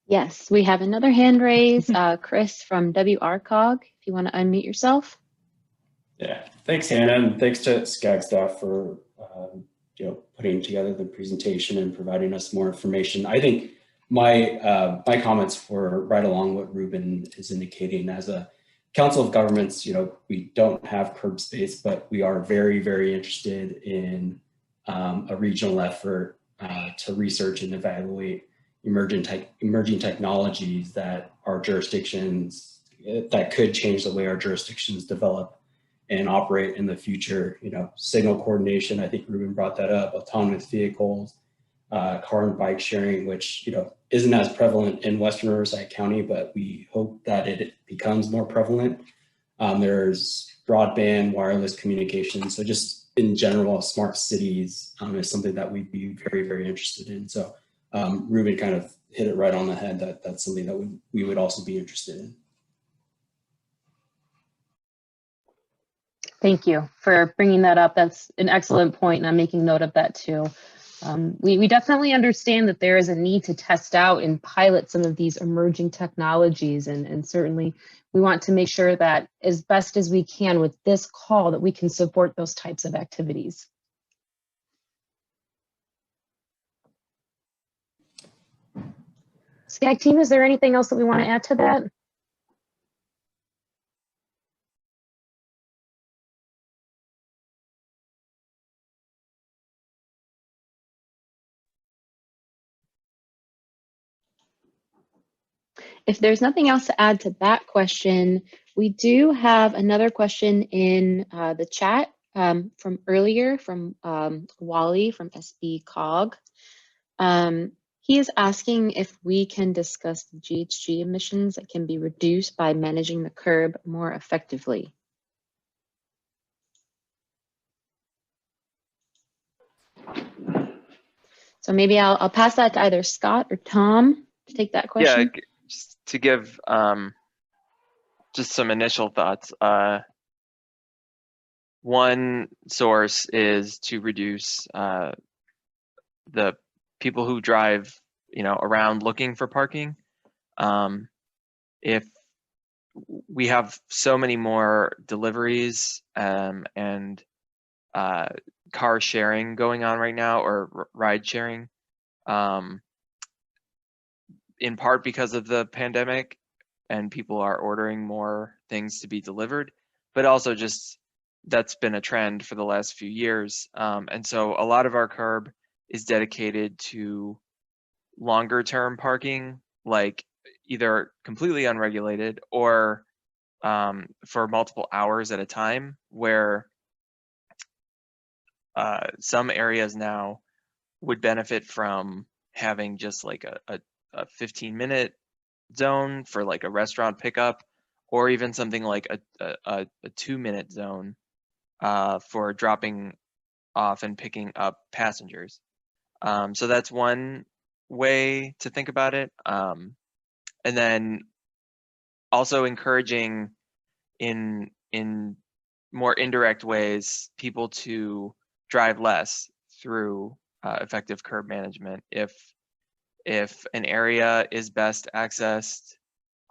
Speaker 7: Yes, we have another hand raised, Chris from WRCOG, if you want to unmute yourself.
Speaker 10: Yeah, thanks, Hannah, and thanks to SCAG staff for putting together the presentation and providing us more information. I think my my comments were right along what Ruben is indicating. As a Council of Governments, we don't have curb space, but we are very, very interested in a regional effort to research and evaluate emerging technologies that our jurisdictions, that could change the way our jurisdictions develop and operate in the future. Signal coordination, I think Ruben brought that up, autonomous vehicles, car and bike sharing, which isn't as prevalent in Western Riverside County, but we hope that it becomes more prevalent. There's broadband, wireless communication. So just in general, smart cities is something that we'd be very, very interested in. So Ruben kind of hit it right on the head. That's something that we would also be interested in.
Speaker 2: Thank you for bringing that up. That's an excellent point, and I'm making note of that too. We definitely understand that there is a need to test out and pilot some of these emerging technologies, and certainly we want to make sure that as best as we can with this call that we can support those types of activities. SCAG team, is there anything else that we want to add to that?
Speaker 7: If there's nothing else to add to that question, we do have another question in the chat from earlier from Wally from SCAG. He is asking if we can discuss the GHG emissions that can be reduced by managing the curb more effectively. So maybe I'll pass that to either Scott or Tom to take that question.
Speaker 3: Yeah, just to give just some initial thoughts. One source is to reduce the people who drive, around looking for parking. If we have so many more deliveries and car sharing going on right now, or ride sharing, in part because of the pandemic, and people are ordering more things to be delivered, but also just that's been a trend for the last few years. And so a lot of our curb is dedicated to longer term parking, like either completely unregulated or for multiple hours at a time, where some areas now would benefit from having just like a 15-minute zone for like a restaurant pickup, or even something like a 2-minute zone for dropping off and picking up passengers. So that's one way to think about it. And then also encouraging in more indirect ways people to drive less through effective curb management. If an area is best accessed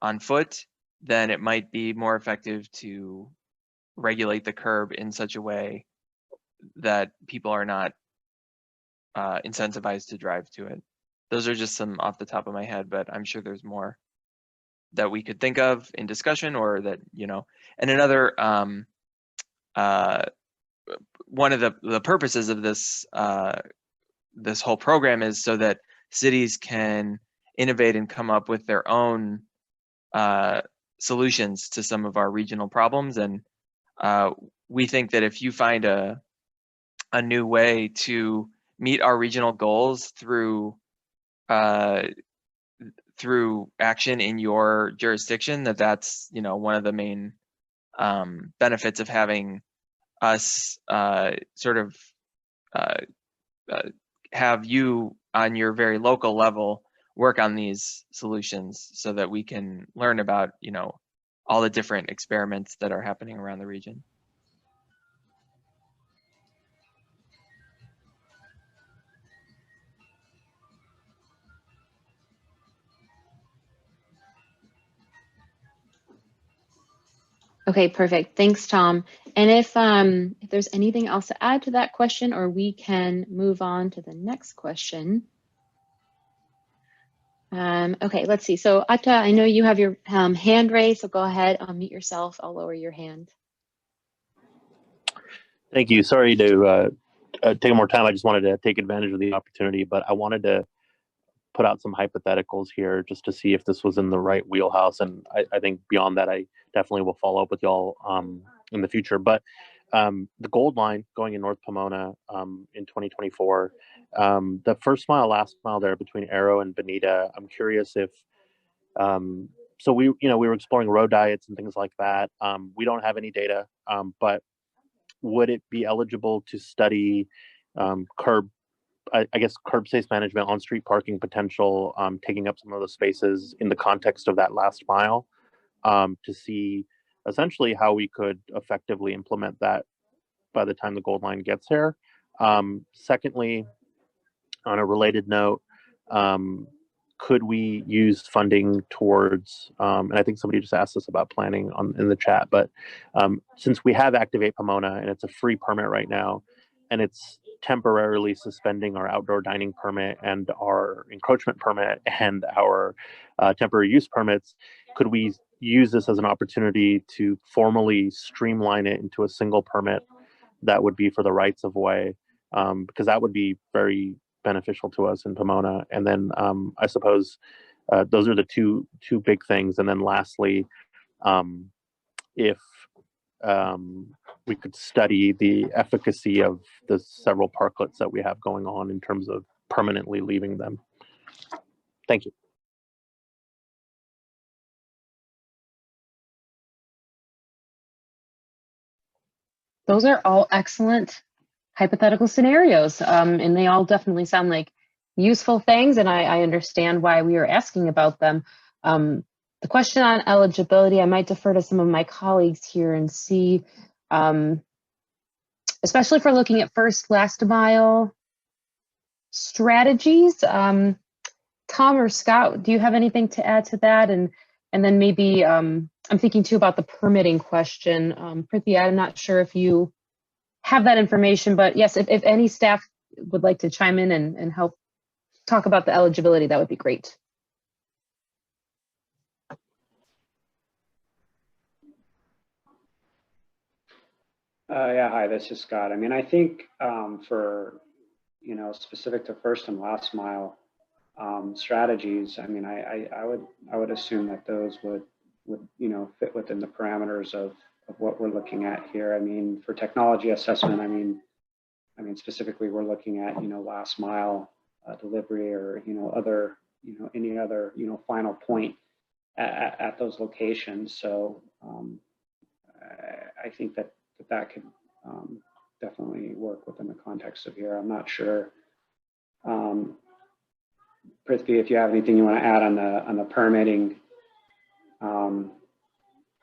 Speaker 3: on foot, then it might be more effective to regulate the curb in such a way that people are not incentivized to drive to it. Those are just some off the top of my head, but I'm sure there's more that we could think of in discussion, or that, and another, one of the purposes of this this whole program is so that cities can innovate and come up with their own solutions to some of our regional problems. And we think that if you find a new way to meet our regional goals through action in your jurisdiction, that's one of the main benefits of having us sort of have you on your very local level work on these solutions, so that we can learn about all the different experiments that are happening around the region.
Speaker 7: Okay, perfect. Thanks, Tom. And if there's anything else to add to that question, or we can move on to the next question. Okay, let's see. So Atta, I know you have your hand raised, so go ahead, unmute yourself. I'll lower your hand.
Speaker 8: Thank you. Sorry to take more time. I just wanted to take advantage of the opportunity, but I wanted to put out some hypotheticals here just to see if this was in the right wheelhouse. And I think beyond that, I definitely will follow up with y'all in the future. But the Gold Line going in North Pomona in 2024, the first mile, last mile there between Arrow and Bonita, I'm curious if, so we were exploring road diets and things like that. We don't have any data, but would it be eligible to study curb space management, on-street parking potential, taking up some of those spaces in the context of that last mile, to see essentially how we could effectively implement that by the time the Gold Line gets here. Secondly, on a related note, could we use funding towards, and I think somebody just asked us about planning in the chat, but since we have Activate Pomona and it's a free permit right now, and it's temporarily suspending our outdoor dining permit and our encroachment permit and our temporary use permits, could we use this as an opportunity to formally streamline it into a single permit that would be for the rights of way? Because that would be very beneficial to us in Pomona. And then I suppose those are the two big things. And then lastly, if we could study the efficacy of the several parklets that we have going on in terms of permanently leaving them. Thank you.
Speaker 2: Those are all excellent hypothetical scenarios, and they all definitely sound like useful things, and I understand why we are asking about them. The question on eligibility, I might defer to some of my colleagues here and see, especially if we're looking at first, last mile strategies. Tom or Scott, do you have anything to add to that? And then maybe, I'm thinking too about the permitting question. Prithvi, I'm not sure if you have that information, but yes, if any staff would like to chime in and help talk about the eligibility, that would be great.
Speaker 4: Yeah, hi, this is Scott. I mean, I think for, specific to first and last mile strategies, I mean, I would assume that those would fit within the parameters of what we're looking at here. I mean, for technology assessment, I mean, specifically we're looking at, last mile delivery or, other, any other, final point at those locations. So I think that could definitely work within the context of here. I'm not sure, Prithvi, if you have anything you want to add on the permitting. I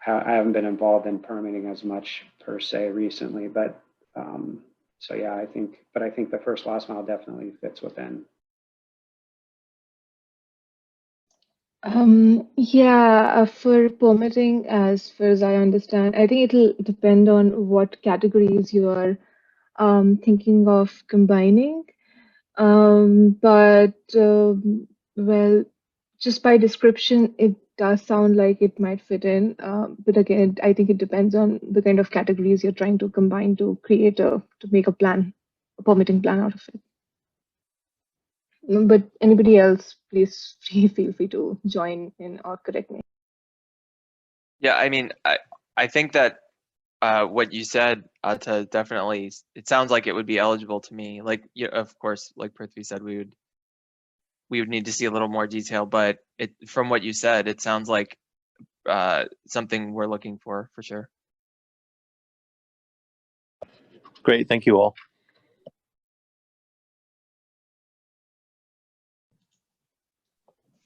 Speaker 4: haven't been involved in permitting as much per se recently, but so yeah, I think the first last mile definitely fits within.
Speaker 6: Yeah, for permitting, as far as I understand, I think it'll depend on what categories you are thinking of combining. But well, just by description, it does sound like it might fit in. But again, I think it depends on the kind of categories you're trying to combine to make a plan, a permitting plan out of it. But anybody else, please feel free to join in or correct me.
Speaker 3: Yeah, I mean, I think that what you said, to definitely, it sounds like it would be eligible to me. Like, of course, like Prithvi said, we would need to see a little more detail, but from what you said, it sounds like something we're looking for sure.
Speaker 8: Great, thank you all.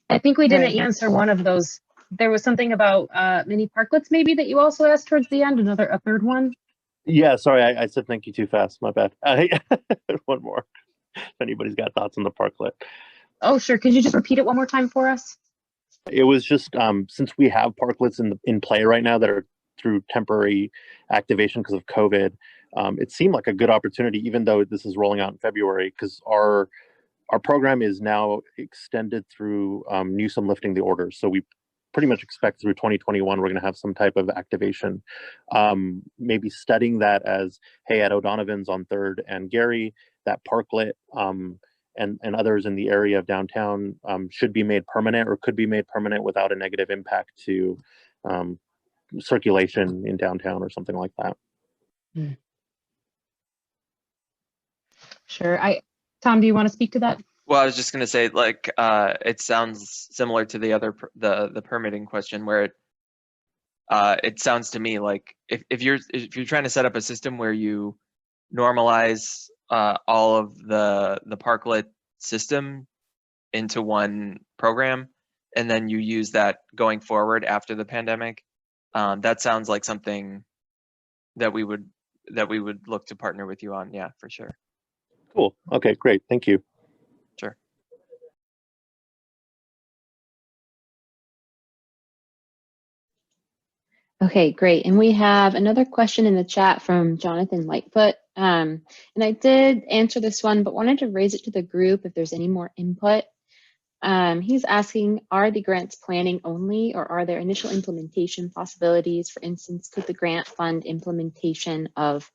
Speaker 2: I think we didn't answer one of those. There was something about mini parklets maybe that you also asked towards the end, a third one.
Speaker 8: Yeah, sorry, I said thank you too fast, my bad. One more, if anybody's got thoughts on the parklet.
Speaker 2: Oh, sure, could you just repeat it one more time for us?
Speaker 8: It was just, since we have parklets in play right now that are through temporary activation because of COVID, it seemed like a good opportunity, even though this is rolling out in February, because our program is now extended through Newsom lifting the orders. So we pretty much expect through 2021, we're going to have some type of activation. Maybe studying that as, hey, at O'Donovan's on 3rd and Gary, that parklet and others in the area of downtown should be made permanent or could be made permanent without a negative impact to circulation in downtown or something like that.
Speaker 2: Sure. Tom, do you want to speak to that?
Speaker 3: Well, I was just going to say, like, it sounds similar to the other the permitting question, where it sounds to me like if you're trying to set up a system where you normalize all of the parklet system into one program, and then you use that going forward after the pandemic, that sounds like something that we would look to partner with you on. Yeah, for sure.
Speaker 8: Cool. Okay, great. Thank you.
Speaker 3: Sure.
Speaker 7: Okay, great. And we have another question in the chat from Jonathan Lightfoot. And I did answer this one, but wanted to raise it to the group if there's any more input. He's asking, are the grants planning only, or are there initial implementation possibilities? For instance, could the grant fund implementation of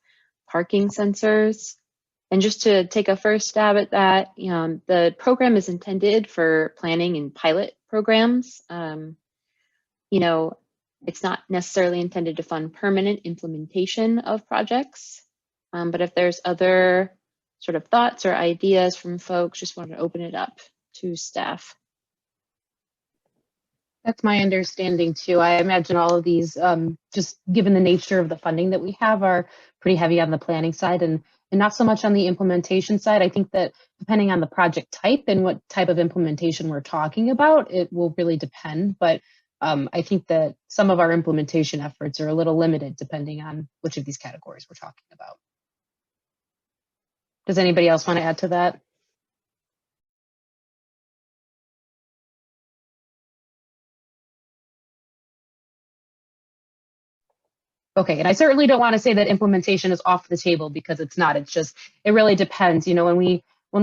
Speaker 7: parking sensors? And just to take a first stab at that, the program is intended for planning and pilot programs. It's not necessarily intended to fund permanent implementation of projects, but if there's other sort of thoughts or ideas from folks, just wanted to open it up to staff.
Speaker 2: That's my understanding too. I imagine all of these, just given the nature of the funding that we have, are pretty heavy on the planning side and not so much on the implementation side. I think that depending on the project type and what type of implementation we're talking about, it will really depend. But I think that some of our implementation efforts are a little limited depending on which of these categories we're talking about. Does anybody else want to add to that? Okay, and I certainly don't want to say that implementation is off the table, because it's not. It's just, it really depends. You know, when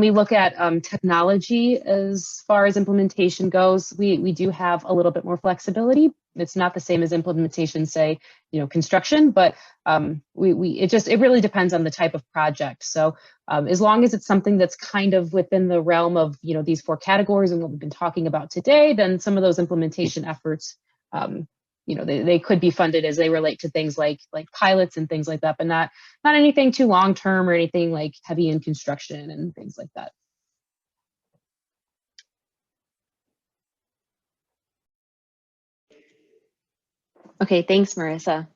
Speaker 2: we look at technology as far as implementation goes, we do have a little bit more flexibility. It's not the same as implementation, say, you know, construction, but it really depends on the type of project. So as long as it's something that's kind of within the realm of, you know, these 4 categories and what we've been talking about today, then some of those implementation efforts, you know, they could be funded as they relate to things like pilots and things like that, but not anything too long term or anything like heavy in construction and things like that.
Speaker 7: Okay, thanks, Marissa.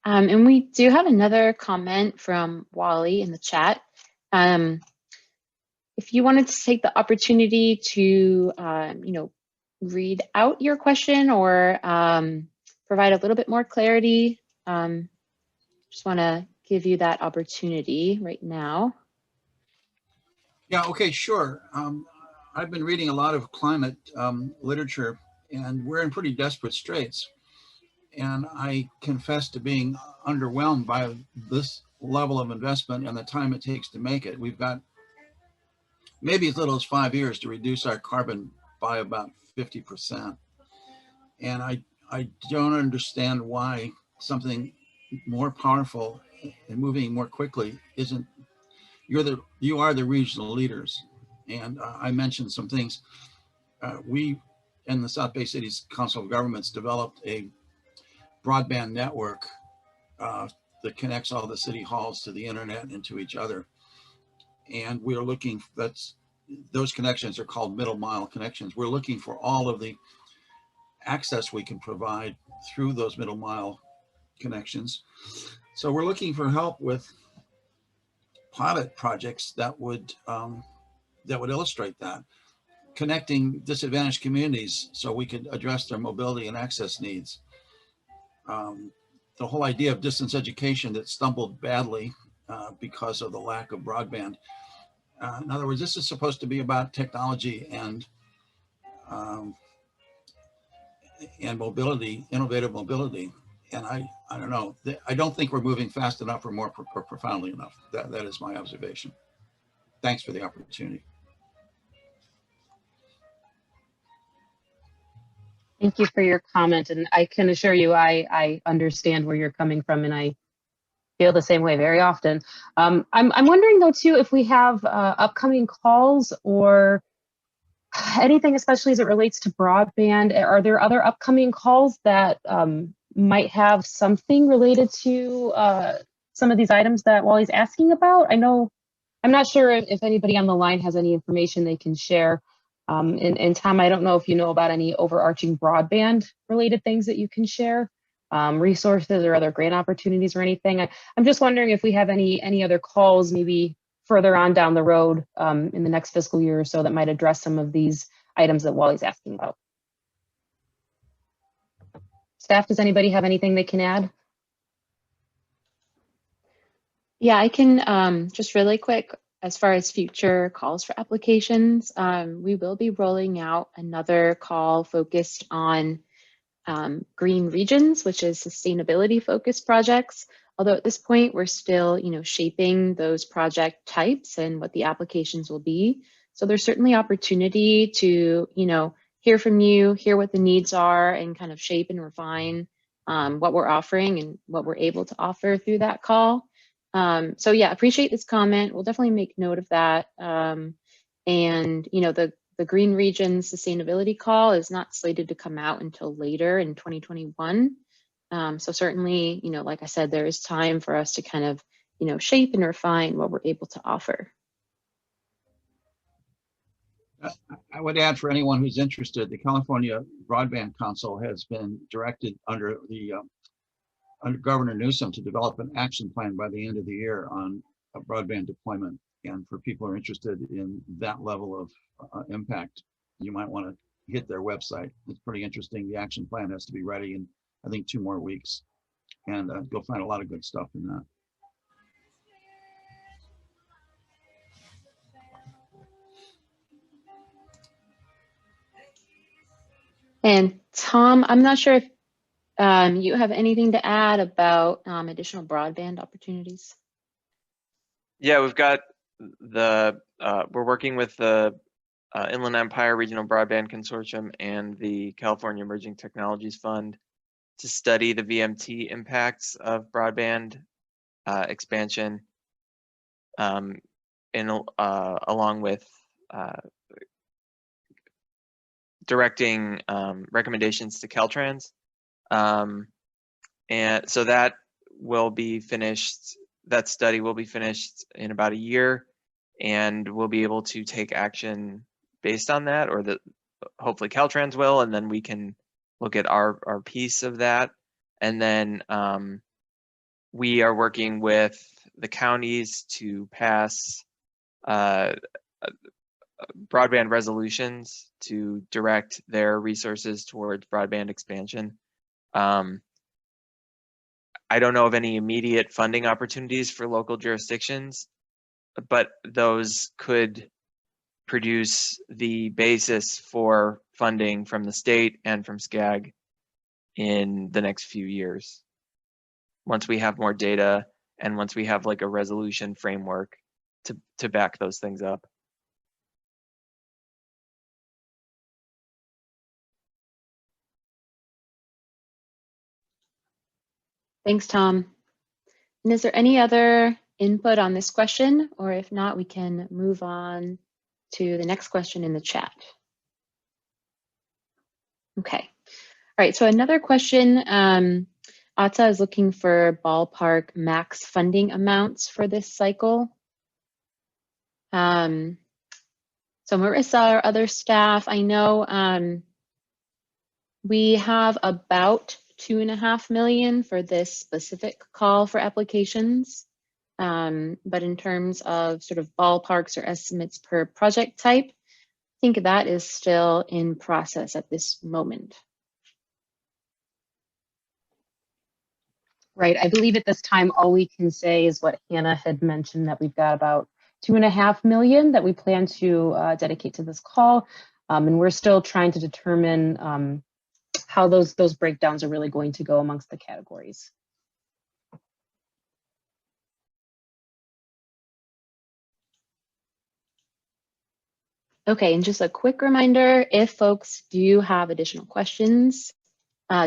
Speaker 7: And we do have another comment from Wally in the chat. If you wanted to take the opportunity to, you know, read out your question or provide a little bit more clarity, just want to give you that opportunity right now.
Speaker 11: Yeah, okay, sure. I've been reading a lot of climate literature, and we're in pretty desperate straits. And I confess to being underwhelmed by this level of investment and the time it takes to make it. We've got maybe as little as 5 years to reduce our carbon by about 50%. And I don't understand why something more powerful and moving more quickly isn't. You are the regional leaders. And I mentioned some things. We in the South Bay Cities Council of Governments developed a broadband network that connects all the city halls to the internet and to each other. And we're looking, those connections are called middle mile connections. We're looking for all of the access we can provide through those middle mile connections. So we're looking for help with pilot projects that would illustrate that, connecting disadvantaged communities so we could address their mobility and access needs. The whole idea of distance education that stumbled badly because of the lack of broadband. In other words, this is supposed to be about technology and mobility, innovative mobility. And I don't know, I don't think we're moving fast enough or more profoundly enough. That is my observation. Thanks for the opportunity.
Speaker 2: Thank you for your comment. And I can assure you, I understand where you're coming from, and I feel the same way very often. I'm wondering though too, if we have upcoming calls or anything, especially as it relates to broadband. Are there other upcoming calls that might have something related to some of these items that Wally's asking about? I know, I'm not sure if anybody on the line has any information they can share. And Tom, I don't know if you know about any overarching broadband related things that you can share, resources or other grant opportunities or anything. I'm just wondering if we have any other calls maybe further on down the road in the next fiscal year or so that might address some of these items that Wally's asking about. Staff, does anybody have anything they can add?
Speaker 7: Yeah, I can just really quick, as far as future calls for applications, we will be rolling out another call focused on green regions, which is sustainability focused projects. Although at this point, we're still, shaping those project types and what the applications will be. So there's certainly opportunity to, hear from you, hear what the needs are, and kind of shape and refine what we're offering and what we're able to offer through that call. So yeah, appreciate this comment. We'll definitely make note of that. And the the Green Region Sustainability Call is not slated to come out until later in 2021. So certainly, like I said, there is time for us to kind of, shape and refine what we're able to offer.
Speaker 11: I would add, for anyone who's interested, the California Broadband Council has been directed under Governor Newsom to develop an action plan by the end of the year on broadband deployment. And for people who are interested in that level of impact, you might want to hit their website. It's pretty interesting. The action plan has to be ready in, I think, 2 more weeks. And you'll find a lot of good stuff in that.
Speaker 7: And Tom, I'm not sure if you have anything to add about additional broadband opportunities.
Speaker 3: Yeah, we've got we're working with the Inland Empire Regional Broadband Consortium and the California Emerging Technologies Fund to study the VMT impacts of broadband expansion, along with directing recommendations to Caltrans. And so that will be finished, that study will be finished in about a year, and we'll be able to take action based on that, or hopefully Caltrans will, and then we can look at our piece of that. And then we are working with the counties to pass broadband resolutions to direct their resources towards broadband expansion. I don't know of any immediate funding opportunities for local jurisdictions, but those could produce the basis for funding from the state and from SCAG in the next few years. Once we have more data and once we have like a resolution framework to back those things up.
Speaker 7: Thanks, Tom. And is there any other input on this question? Or if not, we can move on to the next question in the chat. Okay. All right, so another question, ATA is looking for ballpark max funding amounts for this cycle. So Marissa, or other staff, I know we have about $2.5 million for this specific call for applications. But in terms of sort of ballparks or estimates per project type, I think that is still in process at this moment.
Speaker 2: Right, I believe at this time, all we can say is what Hannah had mentioned, that we've got about $2.5 million that we plan to dedicate to this call. And we're still trying to determine how those breakdowns are really going to go amongst the categories.
Speaker 7: Okay, and just a quick reminder, if folks do have additional questions,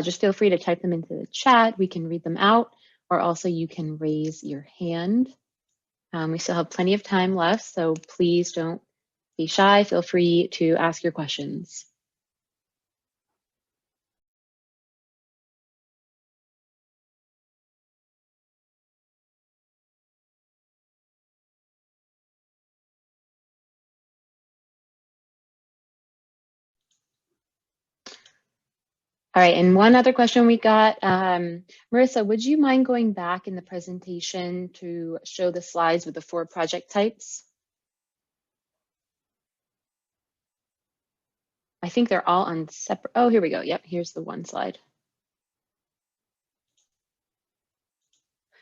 Speaker 7: just feel free to type them into the chat. We can read them out, or also you can raise your hand. We still have plenty of time left, so please don't be shy. Feel free to ask your questions. All right, and one other question we got, Marissa, would you mind going back in the presentation to show the slides with the 4 project types? I think they're all on separate, oh, here we go. Yep, here's the one slide.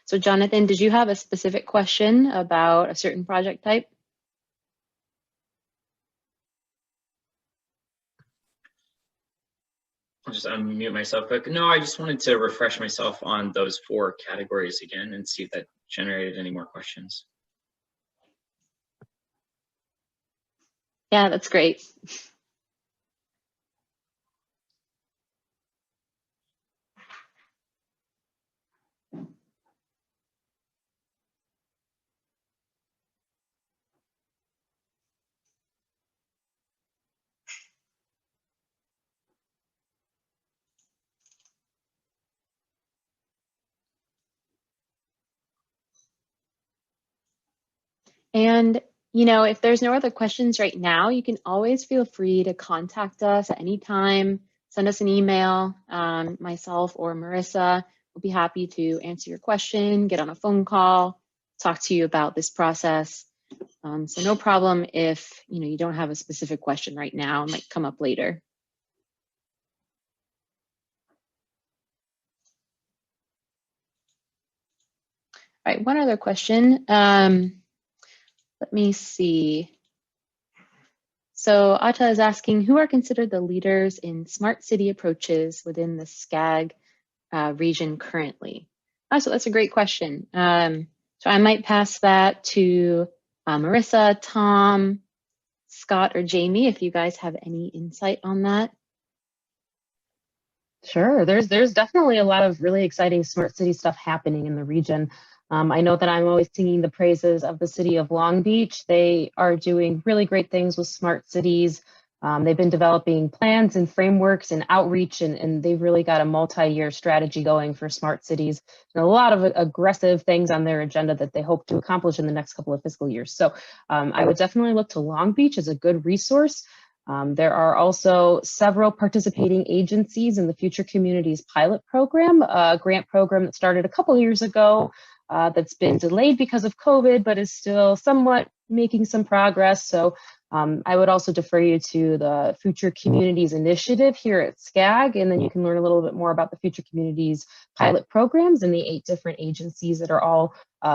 Speaker 7: So Jonathan, did you have a specific question about a certain project type?
Speaker 12: I'll just unmute myself, but no, I just wanted to refresh myself on those 4 categories again and see if that generated any more questions.
Speaker 7: Yeah, that's great. And, if there's no other questions right now, you can always feel free to contact us at any time, send us an email. Myself or Marissa will be happy to answer your question, get on a phone call, talk to you about this process. So no problem if, you don't have a specific question right now, it might come up later. All right, one other question. Let me see. So Ata is asking, who are considered the leaders in smart city approaches within the SCAG region currently? So that's a great question. So I might pass that to Marissa, Tom, Scott, or Jamie, if you guys have any insight on that.
Speaker 2: Sure, there's definitely a lot of really exciting smart city stuff happening in the region. I know that I'm always singing the praises of the city of Long Beach. They are doing really great things with smart cities. They've been developing plans and frameworks and outreach, and they've really got a multi-year strategy going for smart cities and a lot of aggressive things on their agenda that they hope to accomplish in the next couple of fiscal years. So I would definitely look to Long Beach as a good resource. There are also several participating agencies in the Future Communities Pilot Program, a grant program that started a couple years ago that's been delayed because of COVID, but is still somewhat making some progress. So I would also defer you to the Future Communities Initiative here at SCAG, and then you can learn a little bit more about the Future Communities pilot programs and the 8 different agencies that are all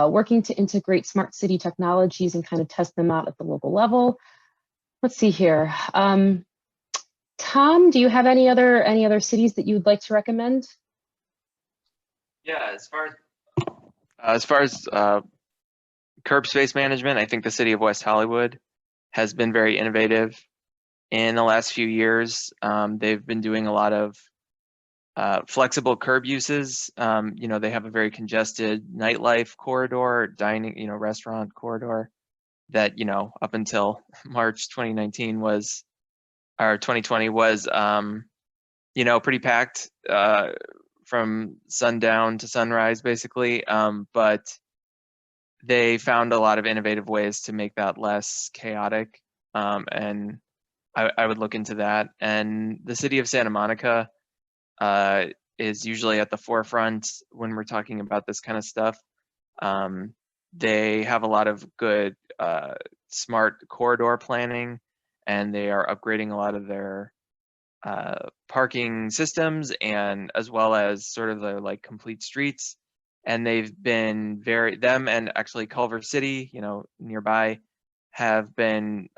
Speaker 2: working to integrate smart city technologies and kind of test them out at the local level. Let's see here. Tom, do you have any other cities that you would like to recommend?
Speaker 3: Yeah, as far as curb space management, I think the city of West Hollywood has been very innovative in the last few years. They've been doing a lot of flexible curb uses. They have a very congested nightlife corridor, dining, restaurant corridor that, up until March 2019 was, or 2020 was, pretty packed from sundown to sunrise, basically. But they found a lot of innovative ways to make that less chaotic. And I would look into that. And the city of Santa Monica is usually at the forefront when we're talking about this kind of stuff. They have a lot of good smart corridor planning, and they are upgrading a lot of their parking systems, and as well as sort of the complete streets. And they've been them and actually Culver City, nearby, have been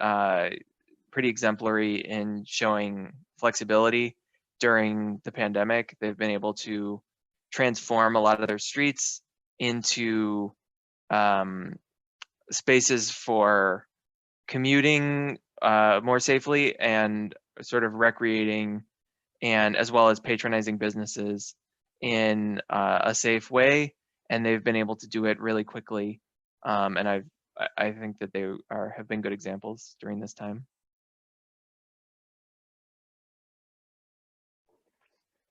Speaker 3: pretty exemplary in showing flexibility during the pandemic. They've been able to transform a lot of their streets into spaces for commuting more safely and sort of recreating, and as well as patronizing businesses in a safe way. And they've been able to do it really quickly. And I think that they have been good examples during this time.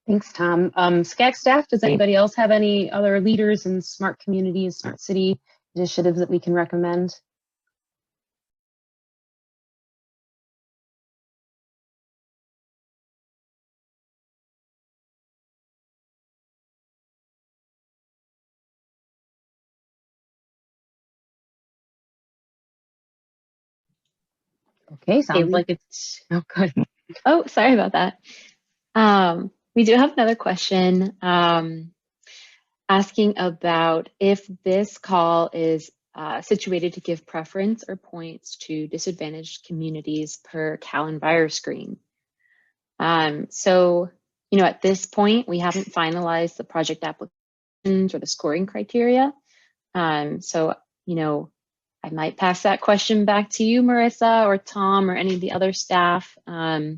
Speaker 2: Thanks, Tom. SCAG staff, does anybody else have any other leaders in smart communities, smart city initiatives that we can recommend? Okay, sounds like it's, oh, good.
Speaker 7: Oh, sorry about that. We do have another question asking about if this call is situated to give preference or points to disadvantaged communities per Cal EnviroScreen. So, at this point, we haven't finalized the project applications or the scoring criteria. So, I might pass that question back to you, Marissa, or Tom, or any of the other staff, to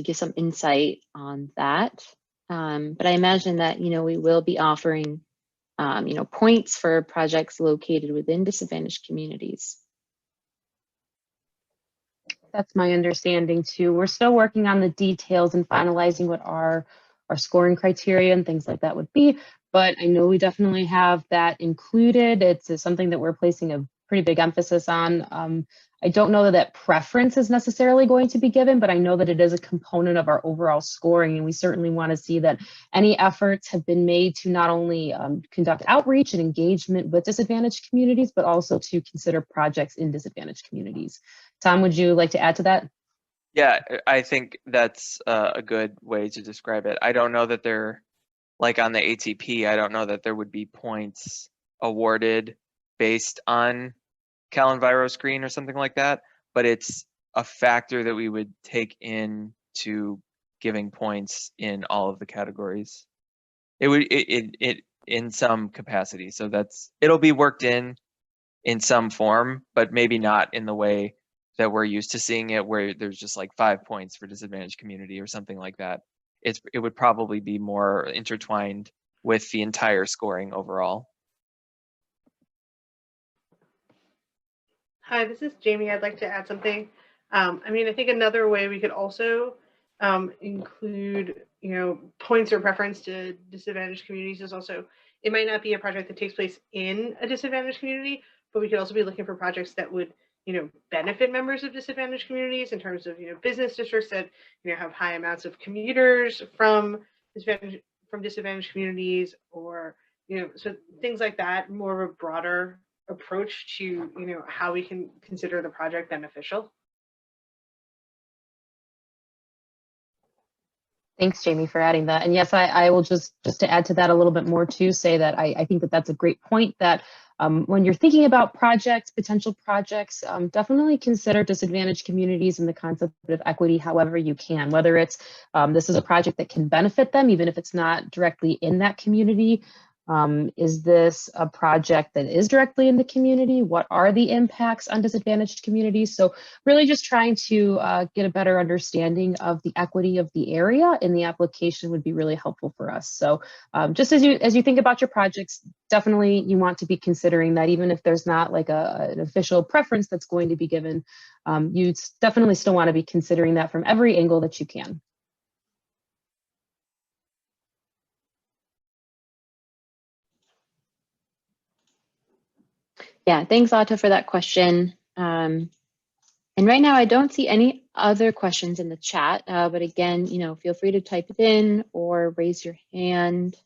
Speaker 7: give some insight on that. But I imagine that, we will be offering, points for projects located within disadvantaged communities.
Speaker 2: That's my understanding too. We're still working on the details and finalizing what our scoring criteria and things like that would be, but I know we definitely have that included. It's something that we're placing a pretty big emphasis on. I don't know that preference is necessarily going to be given, but I know that it is a component of our overall scoring, and we certainly want to see that any efforts have been made to not only conduct outreach and engagement with disadvantaged communities, but also to consider projects in disadvantaged communities. Tom, would you like to add to that?
Speaker 3: Yeah, I think that's a good way to describe it. I don't know that they're, like on the ATP, I don't know that there would be points awarded based on CalEnviro screen or something like that, but it's a factor that we would take into giving points in all of the categories. It would it in some capacity. So it'll be worked in some form, but maybe not in the way that we're used to seeing it, where there's just like 5 points for disadvantaged community or something like that. It would probably be more intertwined with the entire scoring overall.
Speaker 5: Hi, this is Jamie. I'd like to add something. I mean, I think another way we could also include, points or preference to disadvantaged communities is also, it might not be a project that takes place in a disadvantaged community, but we could also be looking for projects that would, benefit members of disadvantaged communities in terms of, business districts that, have high amounts of commuters from disadvantaged communities, or, so things like that, more of a broader approach to, how we can consider the project beneficial.
Speaker 2: Thanks, Jamie, for adding that. And yes, I will just to add to that a little bit more too, say that I think that that's a great point, that when you're thinking about projects, potential projects, definitely consider disadvantaged communities and the concept of equity however you can, whether it's this is a project that can benefit them, even if it's not directly in that community. Is this a project that is directly in the community? What are the impacts on disadvantaged communities? So really just trying to get a better understanding of the equity of the area in the application would be really helpful for us. So just as you think about your projects, definitely you want to be considering that, even if there's not like an official preference that's going to be given, you definitely still want to be considering that from every angle that you can. Yeah, thanks, Atta, for that question. And right now, I don't see any other questions in the chat, but again, feel free to type it in or raise your hand.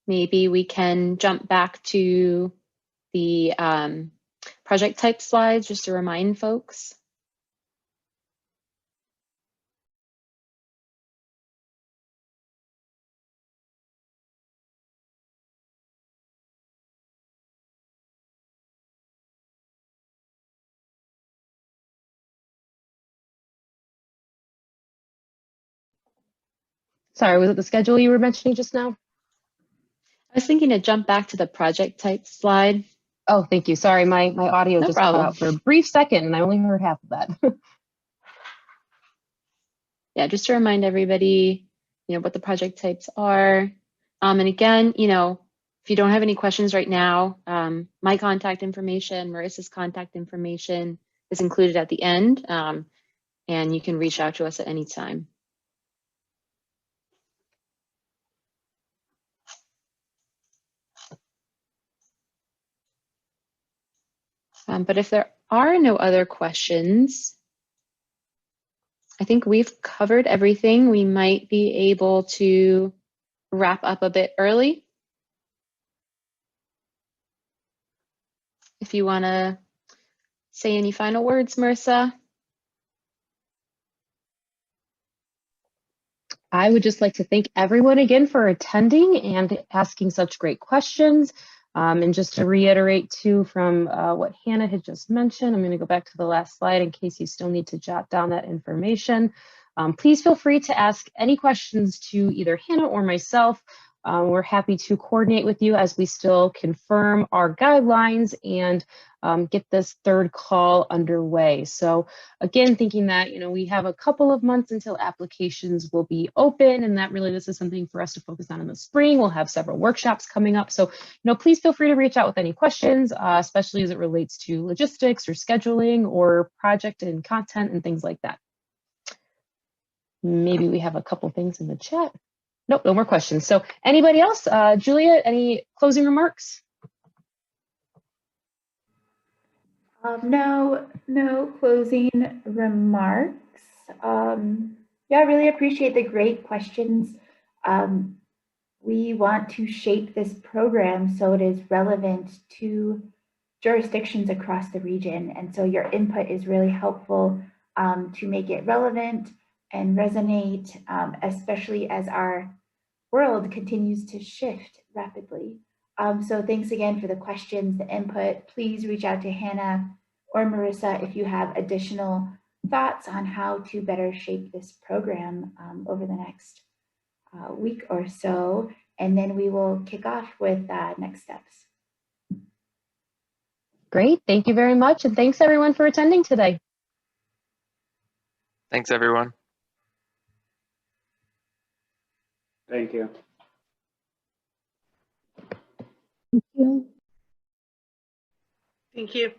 Speaker 2: Maybe we can jump back to the project type slides just to remind folks. Sorry, was it the schedule you were mentioning just now? I was thinking to jump back to the project type slide. Oh, thank you. Sorry, my audio just cut out for a brief second and I only heard half of that. Yeah, just to remind everybody, what the project types are. And again, if you don't have any questions right now, my contact information, Marissa's contact information is included at the end, and you can reach out to us at any time. But if there are no other questions, I think we've covered everything. We might be able to wrap up a bit early. If you want to say any final words, Marissa. I would just like to thank everyone again for attending and asking such great questions. And just to reiterate too from what Hannah had just mentioned, I'm going to go back to the last slide in case you still need to jot down that information. Please feel free to ask any questions to either Hannah or myself. We're happy to coordinate with you as we still confirm our guidelines and get this third call underway. So again, thinking that, we have a couple of months until applications will be open, and that really, this is something for us to focus on in the spring. We'll have several workshops coming up. So, please feel free to reach out with any questions, especially as it relates to logistics or scheduling or project and content and things like that. Maybe we have a couple things in the chat. Nope, no more questions. So anybody else? Julia, any closing remarks?
Speaker 1: No closing remarks. Yeah, I really appreciate the great questions. We want to shape this program so it is relevant to jurisdictions across the region. And so your input is really helpful to make it relevant and resonate, especially as our world continues to shift rapidly. So thanks again for the questions, the input. Please reach out to Hannah or Marissa if you have additional thoughts on how to better shape this program over the next week or so, and then we will kick off with next steps.
Speaker 2: Great, thank you very much, and thanks everyone for attending today.
Speaker 3: Thanks, everyone.
Speaker 4: Thank you.
Speaker 6: Thank you.
Speaker 5: Thank you.